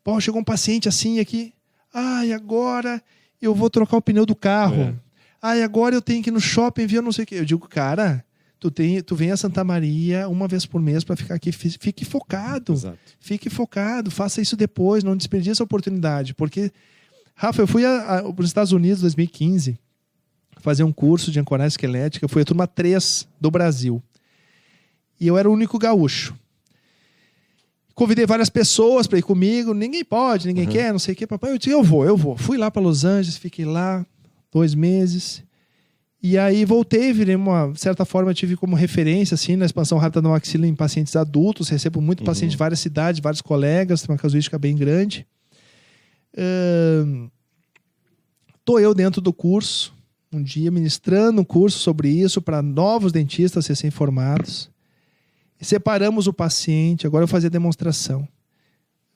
Pô, chegou um paciente assim aqui. Ai, agora eu vou trocar o pneu do carro. Ai, agora eu tenho que ir no shopping ver não sei o quê. Eu digo, cara, tu vem a Santa Maria uma vez por mês para ficar aqui. Fique focado. Exato. Fique focado. Faça isso depois. Não desperdice a oportunidade. Porque, Rafa, eu fui para os Estados Unidos em 2015 fazer um curso de ancoragem esquelética. Fui a turma 3 do Brasil. E eu era o único gaúcho. Convidei várias pessoas para ir comigo. Ninguém pode, ninguém quer, não sei o quê. Papai, eu disse, eu vou. Fui lá para Los Angeles, fiquei lá 2 meses. E aí voltei, virei de certa forma, eu tive como referência, assim, na expansão rápida da maxila em pacientes adultos. Recebo muito paciente de várias cidades, vários colegas, tem uma casuística bem grande. Tô eu dentro do curso, um dia ministrando um curso sobre isso para novos dentistas recém-formados. Separamos o paciente, agora eu fazia demonstração.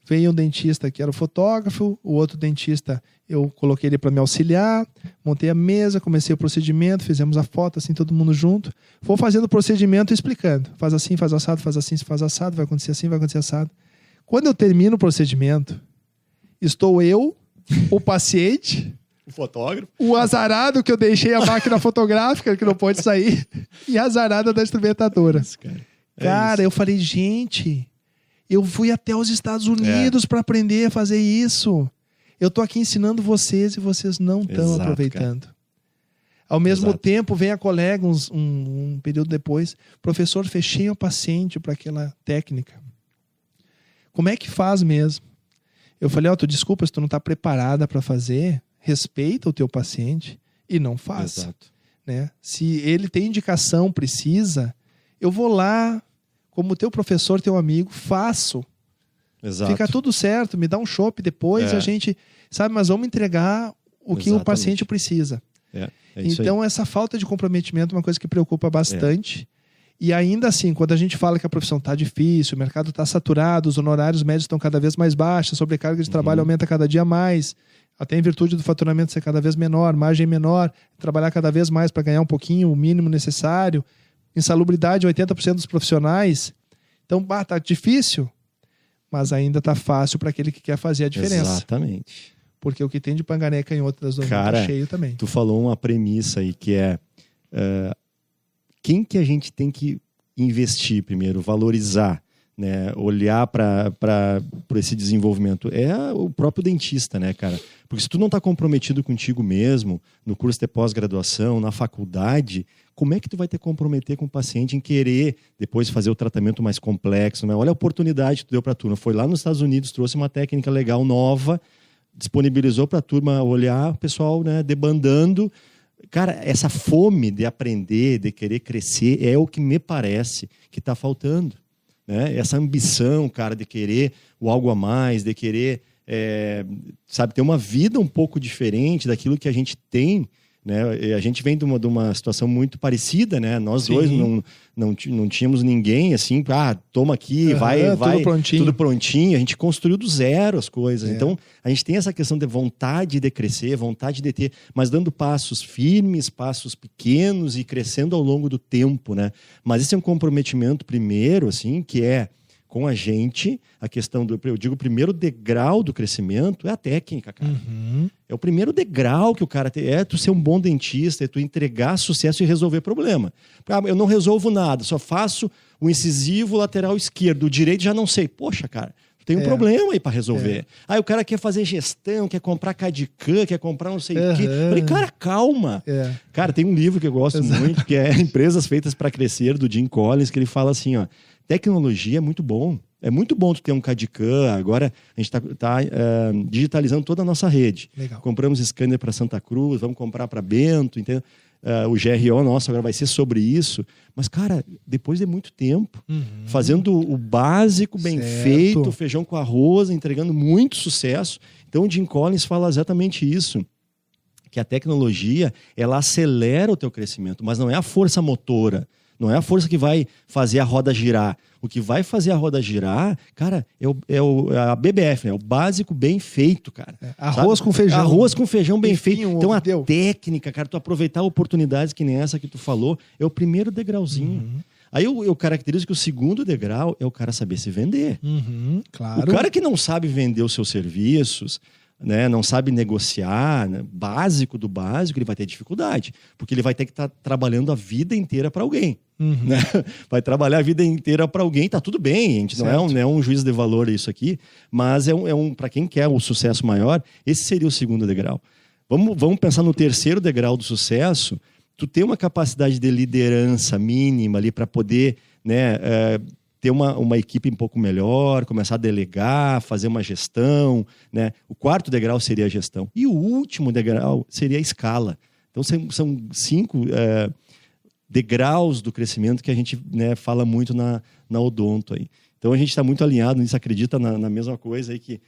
Veio um dentista que era o fotógrafo, o outro dentista eu coloquei ele para me auxiliar, montei a mesa, comecei o procedimento, fizemos a foto, assim, todo mundo junto. Vou fazendo o procedimento e explicando. Faz assim, faz assado, faz assim, faz assado, vai acontecer assim, vai acontecer assado. Quando eu termino o procedimento, estou eu, o paciente, o fotógrafo, o azarado que eu deixei a máquina fotográfica, que não pode sair, e a azarada da instrumentadora. Cara, eu falei, gente, eu fui até os Estados Unidos para aprender a fazer isso. Eu tô aqui ensinando vocês e vocês não estão aproveitando. Cara. Ao mesmo tempo, vem a colega, um período depois, professor, fechei o paciente para aquela técnica. Como é que faz mesmo? Eu falei, tu desculpa, se tu não está preparada para fazer, respeita o teu paciente e não faz. Né? Se ele tem indicação, precisa, eu vou lá, como teu professor, teu amigo, faço. Fica tudo certo, me dá um chopp depois, a gente, sabe, mas vamos entregar o que o paciente precisa. Então, essa falta de comprometimento é uma coisa que preocupa bastante. E ainda assim, quando a gente fala que a profissão está difícil, o mercado está saturado, os honorários médios estão cada vez mais baixos, a sobrecarga de trabalho aumenta cada dia mais, até em virtude do faturamento ser cada vez menor, margem menor, trabalhar cada vez mais para ganhar um pouquinho, o mínimo necessário, insalubridade, 80% dos profissionais. Então, tá difícil, mas ainda tá fácil para aquele que quer fazer a diferença. Exatamente. Porque o que tem de pangaré canhoto das duas mãos tá cheio também. Tu falou uma premissa aí que é quem que a gente tem que investir primeiro, valorizar, né? Olhar para esse desenvolvimento. É o próprio dentista, né, cara? Porque se tu não está comprometido contigo mesmo, no curso de pós-graduação, na faculdade, como é que tu vai te comprometer com o paciente em querer depois fazer o tratamento mais complexo, né? Olha a oportunidade que tu deu para a turma. Foi lá nos Estados Unidos, trouxe uma técnica legal, nova, disponibilizou para a turma olhar, o pessoal, né, debandando. Cara, essa fome de aprender, de querer crescer, é o que me parece que está faltando. Né? Essa ambição, cara, de querer o algo a mais, de querer, sabe, ter uma vida um pouco diferente daquilo que a gente tem. Né? A gente vem de uma situação muito parecida, né? Nós Sim. dois não tínhamos ninguém assim, toma aqui, vai, tudo prontinho. A gente construiu do zero as coisas. Então, a gente tem essa questão de vontade de crescer, vontade de ter, mas dando passos firmes, passos pequenos e crescendo ao longo do tempo, né? Mas esse é um comprometimento primeiro, assim, que é com a gente, a questão eu digo, o primeiro degrau do crescimento é a técnica, cara. Uhum. É o primeiro degrau que o cara tem. É tu ser um bom dentista, é tu entregar sucesso e resolver problema. Eu não resolvo nada, só faço o incisivo lateral esquerdo, o direito já não sei. Poxa, cara, tem um problema aí para resolver. Aí o cara quer fazer gestão, quer comprar CAD/CAM, quer comprar não sei o quê. Eu falei, cara, calma. Cara, tem um livro que eu gosto muito, que é Empresas Feitas para Crescer, do Jim Collins, que ele fala assim, ó, tecnologia é muito bom. É muito bom tu ter um CAD/CAM. Agora a gente está digitalizando toda a nossa rede. Legal. Compramos scanner para Santa Cruz, vamos comprar para Bento, entendeu? O GRO nosso agora vai ser sobre isso. Mas, cara, depois de muito tempo, fazendo o básico bem feito, feijão com arroz, entregando muito sucesso. Então o Jim Collins fala exatamente isso. Que a tecnologia, ela acelera o teu crescimento, mas não é a força motora. Não é a força que vai fazer a roda girar. O que vai fazer a roda girar, cara, é a BBF, né? O básico bem feito, cara. Arroz com feijão. Arroz com feijão bem feito. Então a deu. técnica, cara, tu aproveitar oportunidades que nem essa que tu falou, é o primeiro degrauzinho. Aí eu caracterizo que o segundo degrau é o cara saber se vender. Claro. O cara que não sabe vender os seus serviços, né, não sabe negociar, né, básico do básico, ele vai ter dificuldade, porque ele vai ter que estar trabalhando a vida inteira para alguém. Né? Vai trabalhar a vida inteira para alguém, tá tudo bem, a gente não é um juízo de valor isso aqui, mas para quem quer o sucesso maior, esse seria o segundo degrau. Vamos pensar no terceiro degrau do sucesso. Tu tem uma capacidade de liderança mínima ali para poder, né, ter uma equipe um pouco melhor, começar a delegar, fazer uma gestão, né? O quarto degrau seria a gestão. E o último degrau seria a escala. Então, são 5 degraus do crescimento que a gente, né, fala muito na Odonto aí. Então, a gente está muito alinhado nisso, acredita na mesma coisa aí, que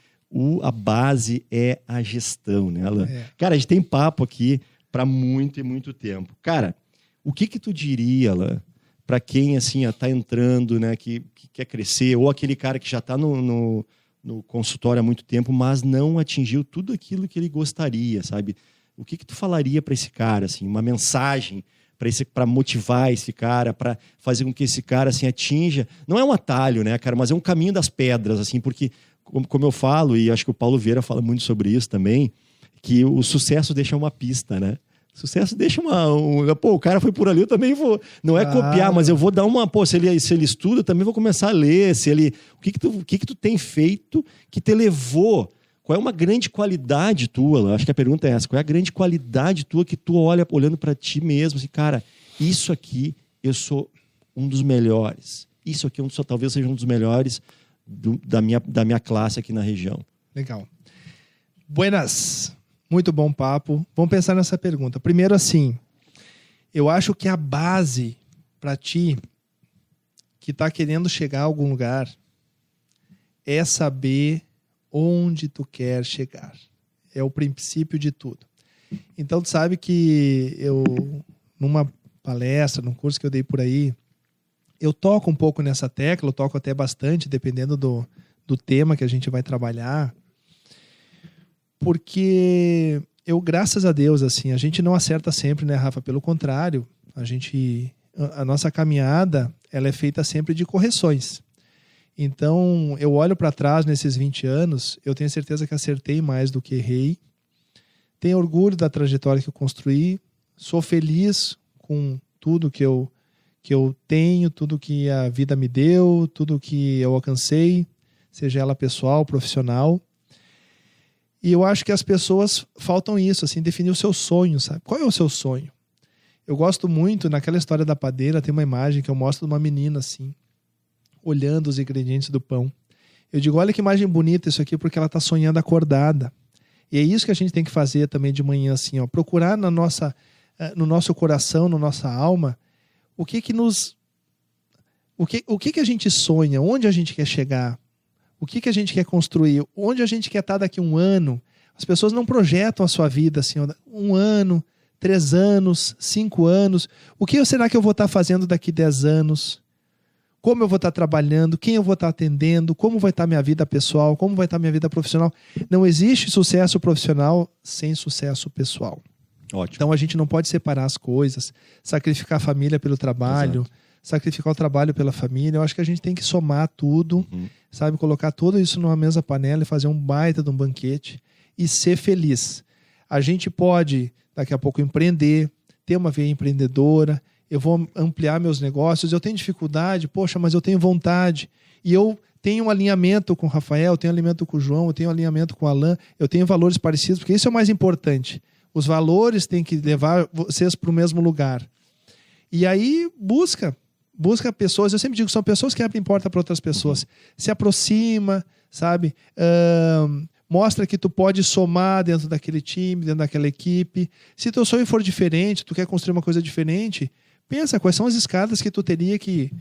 a base é a gestão, né, Alan? Cara, a gente tem papo aqui para muito e muito tempo. Cara, o que tu diria, Alan, para quem assim está entrando, né, que quer crescer, ou aquele cara que já está no consultório há muito tempo, mas não atingiu tudo aquilo que ele gostaria, sabe? O que tu falaria para esse cara, assim, uma mensagem para motivar esse cara, para fazer com que esse cara assim atinja? Não é um atalho, né, cara, mas é um caminho das pedras, assim, porque como eu falo, e acho que o Paulo Vieira fala muito sobre isso também, que o sucesso deixa uma pista, né? Sucesso deixa pô, o cara foi por ali, eu também vou. Não é copiar, mas eu vou dar uma. Pô, se ele estuda, eu também vou começar a ler. O que tu tem feito que te levou? Qual é uma grande qualidade tua? Acho que a pergunta é essa. Qual é a grande qualidade tua que tu olhando para ti mesmo? Assim, cara, isso aqui eu sou um dos melhores. Isso aqui talvez seja um dos melhores da minha classe aqui na região. Legal. Buenas. Muito bom papo. Vamos pensar nessa pergunta. Primeiro, assim, eu acho que a base para ti que está querendo chegar a algum lugar é saber onde tu quer chegar. É o princípio de tudo. Então, tu sabe que eu, numa palestra, num curso que eu dei por aí, eu toco um pouco nessa tecla, eu toco até bastante, dependendo do tema que a gente vai trabalhar. Porque graças a Deus, assim, a gente não acerta sempre, né, Rafa? Pelo contrário, a nossa caminhada, ela é feita sempre de correções. Então, eu olho para trás nesses 20 anos, eu tenho certeza que acertei mais do que errei. Tenho orgulho da trajetória que eu construí, sou feliz com tudo que eu tenho, tudo que a vida me deu, tudo que eu alcancei, seja ela pessoal, profissional. E eu acho que as pessoas faltam isso, assim, definir o seu sonho, sabe? Qual é o seu sonho? Eu gosto muito, naquela história da padeira, tem uma imagem que eu mostro de uma menina, assim, olhando os ingredientes do pão. Eu digo, olha que imagem bonita isso aqui, porque ela está sonhando acordada. E é isso que a gente tem que fazer também de manhã, assim, ó, procurar no nosso coração, na nossa alma, o que a gente sonha, onde a gente quer chegar, o que a gente quer construir, onde a gente quer estar daqui a um ano. As pessoas não projetam a sua vida assim, ó, 1 ano, 3 anos, 5 anos. O que será que eu vou estar fazendo daqui 10 anos? Como eu vou estar trabalhando? Quem eu vou estar atendendo? Como vai estar minha vida pessoal? Como vai estar minha vida profissional? Não existe sucesso profissional sem sucesso pessoal. Ótimo. Então a gente não pode separar as coisas, sacrificar a família pelo trabalho, sacrificar o trabalho pela família. Eu acho que a gente tem que somar tudo, sabe? Colocar tudo isso numa mesma panela e fazer um baita de um banquete e ser feliz. A gente pode, daqui a pouco, empreender, ter uma veia empreendedora. Eu vou ampliar meus negócios, eu tenho dificuldade, poxa, mas eu tenho vontade. E eu tenho um alinhamento com o Rafael, eu tenho alinhamento com o João, eu tenho alinhamento com o Alan, eu tenho valores parecidos, porque isso é o mais importante. Os valores têm que levar vocês para o mesmo lugar. E aí, busca pessoas, eu sempre digo, são pessoas que abrem porta para outras pessoas. Se aproxima, sabe? Mostra que tu pode somar dentro daquele time, dentro daquela equipe. Se teu sonho for diferente, tu quer construir uma coisa diferente, pensa quais são as escadas que tu teria que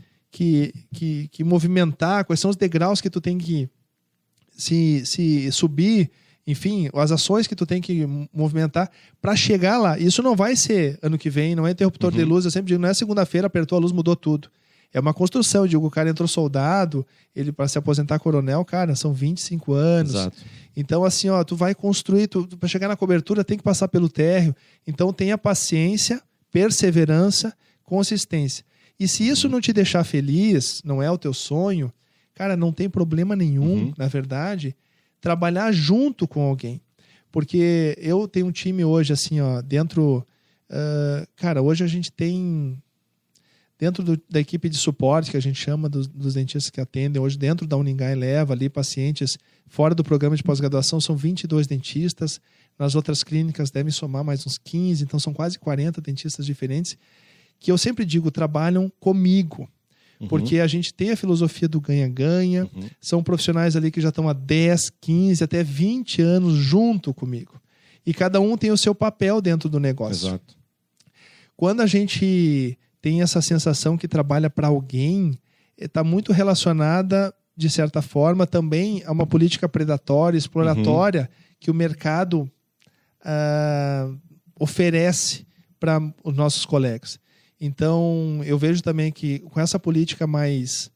movimentar, quais são os degraus que tu tem que se subir, enfim, as ações que tu tem que movimentar para chegar lá. Isso não vai ser ano que vem, não é interruptor de luz. Eu sempre digo, não é segunda-feira, apertou a luz, mudou tudo. É uma construção. Eu digo, o cara entrou soldado, ele para se aposentar coronel, cara, são 25 anos. Exato. Então, assim, ó, tu vai construir, para chegar na cobertura tem que passar pelo térreo. Então, tenha paciência, perseverança, consistência. E se isso não te deixar feliz, não é o teu sonho, cara, não tem problema nenhum, na verdade, trabalhar junto com alguém. Porque eu tenho um time hoje, assim, ó, dentro... cara, hoje a gente tem... Dentro da equipe de suporte, que a gente chama dos dentistas que atendem, hoje dentro da Uningá leva ali pacientes fora do programa de pós-graduação, são 22 dentistas. Nas outras clínicas devem somar mais uns 15, então são quase 40 dentistas diferentes, que eu sempre digo, trabalham comigo. Porque a gente tem a filosofia do ganha-ganha, são profissionais ali que já estão há 10, 15, até 20 anos junto comigo. E cada um tem o seu papel dentro do negócio. Exato. Quando a gente tem essa sensação que trabalha para alguém, está muito relacionada, de certa forma, também a uma política predatória, exploratória, que o mercado oferece para os nossos colegas. Então, eu vejo também que com essa política mais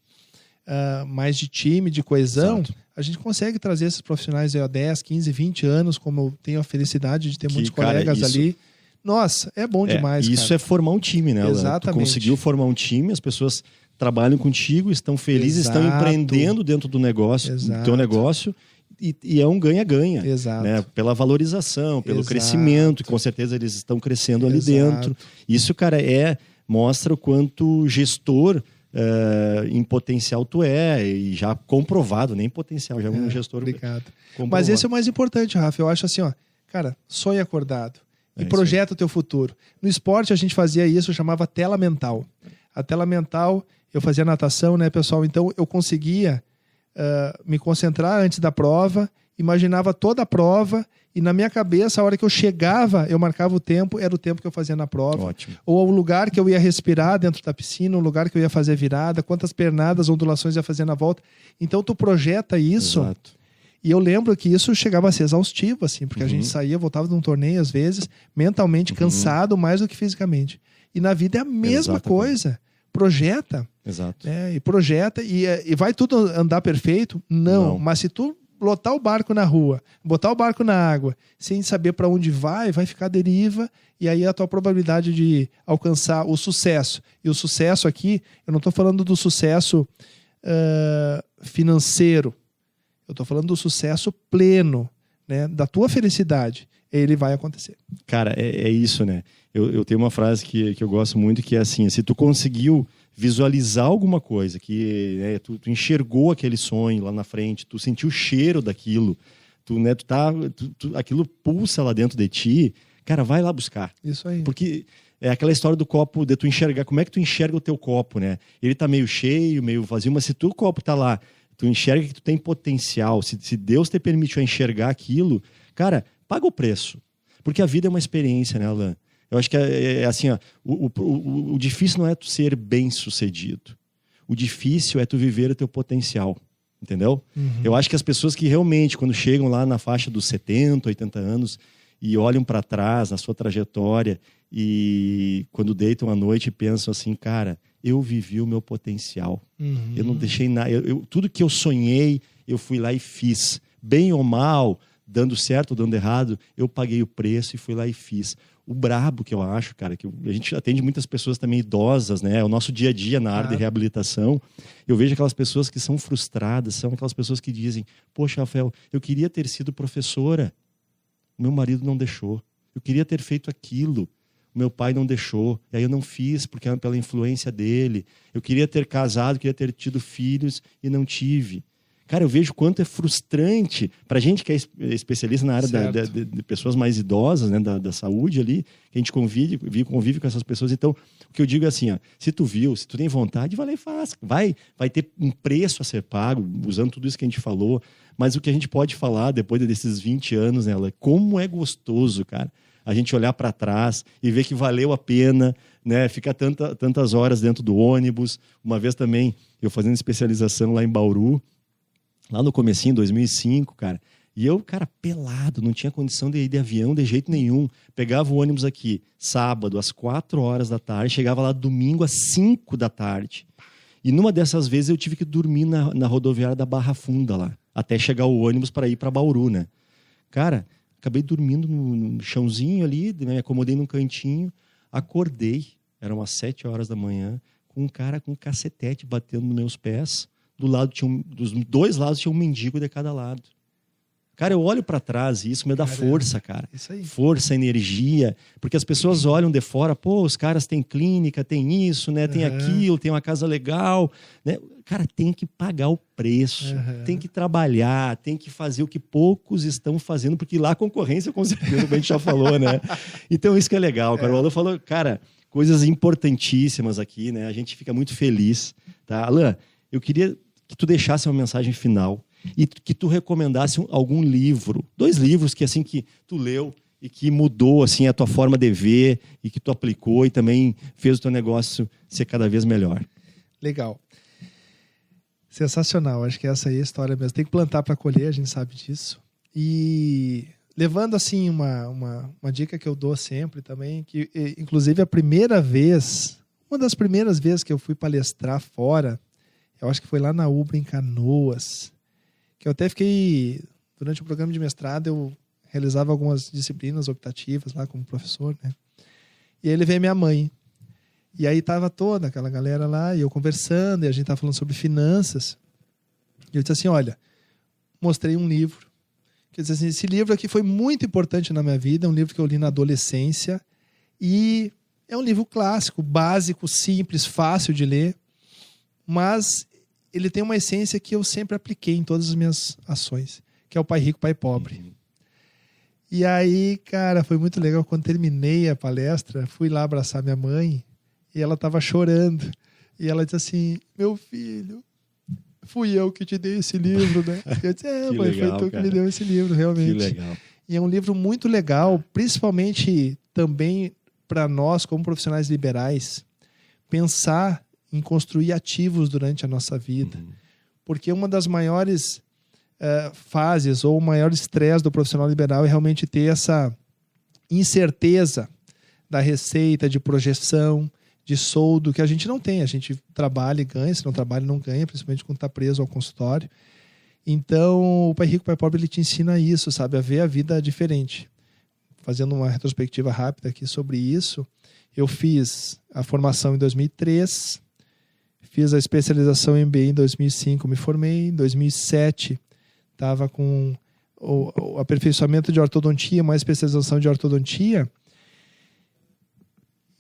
de time, de coesão, Exato. a gente consegue trazer esses profissionais aí há 10, 15, 20 anos, como eu tenho a felicidade de ter muitos colegas ali. Nossa, é bom demais, isso cara. é formar um time, né? Exatamente. Tu conseguiu formar um time, as pessoas trabalham contigo, estão felizes, Exato. estão empreendendo dentro do negócio, do teu negócio, e é um ganha-ganha. Exato. Né? Pela valorização, pelo Exato. crescimento, que com certeza eles estão crescendo ali dentro. Isso, cara, mostra o quanto gestor em potencial tu é, e já comprovado, nem potencial, já é um gestor Obrigado. comprovado. Mas esse é o mais importante, Rafa. Eu acho assim, ó, cara, sonhe acordado e projeta o teu futuro. No esporte a gente fazia isso, eu chamava tela mental. A tela mental, eu fazia natação, né, pessoal? Então eu conseguia me concentrar antes da prova, imaginava toda a prova, e na minha cabeça, a hora que eu chegava, eu marcava o tempo, era o tempo que eu fazia na prova. Ótimo. Ou o lugar que eu ia respirar dentro da piscina, o lugar que eu ia fazer virada, quantas pernadas, ondulações eu ia fazer na volta. Então tu projeta isso. Exato. E eu lembro que isso chegava a ser exaustivo, assim, porque a gente saía, voltava de um torneio, às vezes, mentalmente cansado mais do que fisicamente. E na vida é a mesma coisa. Projeta. Exato. Né? E projeta. E vai tudo andar perfeito? Não. Mas se tu lotar o barco na rua, botar o barco na água, sem saber para onde vai ficar à deriva, e aí a tua probabilidade de alcançar o sucesso. E o sucesso aqui, eu não estou falando do sucesso financeiro. Eu estou falando do sucesso pleno, né? Da tua felicidade. Ele vai acontecer. Cara, é isso, né? Eu tenho uma frase que eu gosto muito, que é assim: se tu conseguiu visualizar alguma coisa, que né, tu enxergou aquele sonho lá na frente, tu sentiu o cheiro daquilo, aquilo pulsa lá dentro de ti, cara, vai lá buscar. Isso aí. Porque é aquela história do copo, de tu enxergar, como é que tu enxerga o teu copo, né? Ele tá meio cheio, meio vazio, mas se o copo tá lá, tu enxerga que tu tem potencial, se Deus te permitiu enxergar aquilo, cara, paga o preço. Porque a vida é uma experiência, né, Alan? Eu acho que é assim, ó, o difícil não é tu ser bem-sucedido. O difícil é tu viver o teu potencial, entendeu? Uhum. Eu acho que as pessoas que realmente, quando chegam lá na faixa dos 70, 80 anos e olham para trás na sua trajetória e quando deitam à noite pensam assim, cara, eu vivi o meu potencial. Uhum. Eu não deixei nada. Tudo que eu sonhei, eu fui lá e fiz. Bem ou mal, dando certo ou dando errado, eu paguei o preço e fui lá e fiz. O brabo que eu acho, cara, que a gente atende muitas pessoas também idosas, né? É o nosso dia a dia na área de reabilitação. Eu vejo aquelas pessoas que são frustradas, são aquelas pessoas que dizem, poxa, Rafael, eu queria ter sido professora. Meu marido não deixou. Eu queria ter feito aquilo. Meu pai não deixou. E aí eu não fiz, porque é pela influência dele. Eu queria ter casado, queria ter tido filhos e não tive. Cara, eu vejo quanto é frustrante para a gente que é especialista na área de pessoas mais idosas, né, da saúde ali, que a gente convive com essas pessoas. Então, o que eu digo é assim, ó, se tu tem vontade, vai lá e faz. Vai ter um preço a ser pago, usando tudo isso que a gente falou. Mas o que a gente pode falar depois desses 20 anos, né, como é gostoso, cara, a gente olhar para trás e ver que valeu a pena, né, ficar tantas horas dentro do ônibus. Uma vez também, eu fazendo especialização lá em Bauru, lá no comecinho, 2005, cara. E eu, cara, pelado, não tinha condição de ir de avião de jeito nenhum. Pegava o ônibus aqui, sábado, às 4 horas da tarde, chegava lá domingo, às 5 da tarde. E numa dessas vezes eu tive que dormir na rodoviária da Barra Funda lá, até chegar o ônibus para ir para Bauru, né? Cara, acabei dormindo no chãozinho ali, me acomodei num cantinho, acordei, eram umas 7 horas da manhã, com um cara com um cacetete batendo nos meus pés. Dos dois lados tinha um mendigo de cada lado. Cara, eu olho para trás e isso me dá força, cara. Isso aí. Força, energia. Porque as pessoas olham de fora, pô, os caras têm clínica, tem isso, né? Tem aquilo, tem uma casa legal. Né? Cara, tem que pagar o preço, tem que trabalhar, tem que fazer o que poucos estão fazendo, porque lá a concorrência, com certeza, como a gente já falou, né? Então, isso que é legal, cara. O Alan falou, cara, coisas importantíssimas aqui, né? A gente fica muito feliz, tá? Alan, eu queria que tu deixasse uma mensagem final e que tu recomendasse algum livro, 2 livros que assim que tu leu e que mudou assim a tua forma de ver e que tu aplicou e também fez o teu negócio ser cada vez melhor. Legal. Sensacional. Acho que essa aí é a história mesmo. Tem que plantar para colher, a gente sabe disso. E levando assim uma dica que eu dou sempre também, que inclusive uma das primeiras vezes que eu fui palestrar fora, eu acho que foi lá na UBRA, em Canoas, que eu até fiquei, durante o programa de mestrado, eu realizava algumas disciplinas optativas lá como professor, né? E aí levei minha mãe. E aí tava toda aquela galera lá, e eu conversando, e a gente tava falando sobre finanças. E eu disse assim, olha, mostrei um livro. Quer dizer assim, esse livro aqui foi muito importante na minha vida, é um livro que eu li na adolescência, e é um livro clássico, básico, simples, fácil de ler, mas ele tem uma essência que eu sempre apliquei em todas as minhas ações, que é o Pai Rico, Pai Pobre. E aí, cara, foi muito legal. Quando terminei a palestra, fui lá abraçar minha mãe e ela estava chorando. E ela disse assim, meu filho, fui eu que te dei esse livro, né? E eu disse, mãe, legal, foi tu que me deu esse livro, realmente. Que legal. E é um livro muito legal, principalmente também para nós, como profissionais liberais, pensar em construir ativos durante a nossa vida. Porque uma das maiores fases ou o maior estresse do profissional liberal é realmente ter essa incerteza da receita, de projeção, de soldo, que a gente não tem. A gente trabalha e ganha, se não trabalha não ganha, principalmente quando está preso ao consultório. Então, o Pai Rico, Pai Pobre, ele te ensina isso, sabe? A ver a vida diferente. Fazendo uma retrospectiva rápida aqui sobre isso, eu fiz a formação em 2003, Fiz a especialização em MBA em 2005, me formei. Em 2007, estava com o aperfeiçoamento de ortodontia, mais especialização de ortodontia.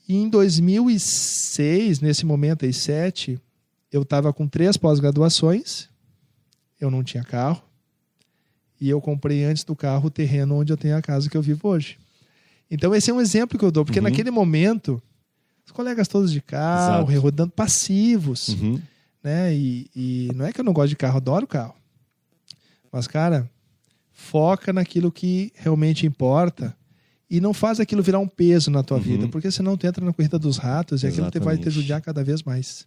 E em 2006, nesse momento aí, 2007, eu estava com 3 pós-graduações, eu não tinha carro, e eu comprei antes do carro o terreno onde eu tenho a casa que eu vivo hoje. Então esse é um exemplo que eu dou, porque naquele momento, os colegas todos de carro, rodando passivos, né? E não é que eu não gosto de carro, eu adoro carro. Mas, cara, foca naquilo que realmente importa e não faz aquilo virar um peso na tua vida, porque senão tu entra na corrida dos ratos e aquilo vai te judiar cada vez mais.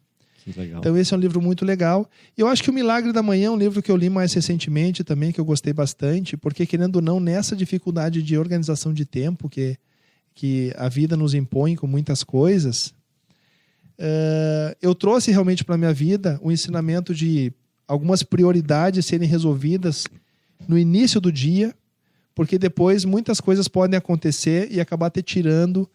Legal. Então esse é um livro muito legal. E eu acho que O Milagre da Manhã é um livro que eu li mais recentemente também, que eu gostei bastante, porque querendo ou não, nessa dificuldade de organização de tempo que a vida nos impõe com muitas coisas, eu trouxe realmente para a minha vida o ensinamento de algumas prioridades serem resolvidas no início do dia, porque depois muitas coisas podem acontecer e acabar te tirando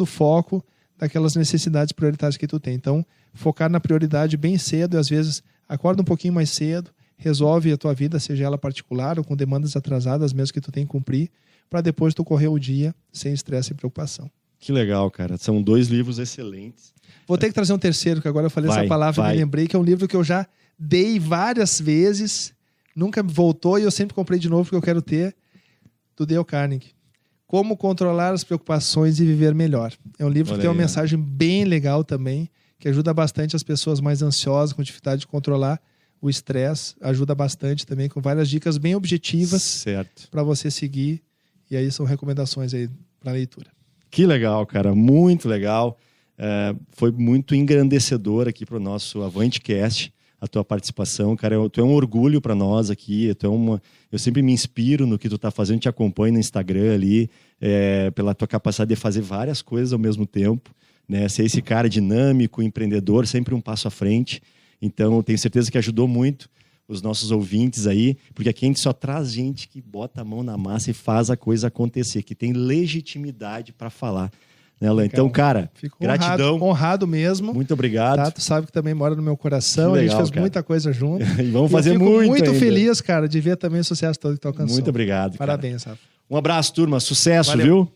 o foco daquelas necessidades prioritárias que tu tem. Então, focar na prioridade bem cedo, e às vezes acorda um pouquinho mais cedo, resolve a tua vida, seja ela particular ou com demandas atrasadas mesmo que tu tem que cumprir, para depois tu correr o dia sem estresse e preocupação. Que legal, cara. São 2 livros excelentes. Vou ter que trazer um terceiro, que agora eu falei essa palavra e me lembrei, que é um livro que eu já dei várias vezes, nunca voltou e eu sempre comprei de novo porque eu quero ter, do Dale Carnegie. Como controlar as preocupações e viver melhor. É um livro que tem uma mensagem bem legal também, que ajuda bastante as pessoas mais ansiosas, com dificuldade de controlar o estresse. Ajuda bastante também, com várias dicas bem objetivas para você seguir. E aí são recomendações aí para leitura. Que legal, cara. Muito legal. Foi muito engrandecedor aqui para o nosso AvanteCast, a tua participação. Cara, tu é um orgulho para nós aqui. Eu sempre me inspiro no que tu tá fazendo, te acompanho no Instagram ali, pela tua capacidade de fazer várias coisas ao mesmo tempo, né? Ser esse cara dinâmico, empreendedor, sempre um passo à frente. Então, eu tenho certeza que ajudou muito os nossos ouvintes aí, porque aqui a gente só traz gente que bota a mão na massa e faz a coisa acontecer, que tem legitimidade para falar. Né, Alain? Então, cara, fico gratidão. Honrado mesmo. Muito obrigado. Tá? Tu sabe que também mora no meu coração. Legal, a gente fez muita coisa junto. E vamos fazer muito. Muito ainda. Feliz, cara, de ver também o sucesso todo que tu alcançou. Muito obrigado. Parabéns, Rafa. Um abraço, turma. Sucesso, viu?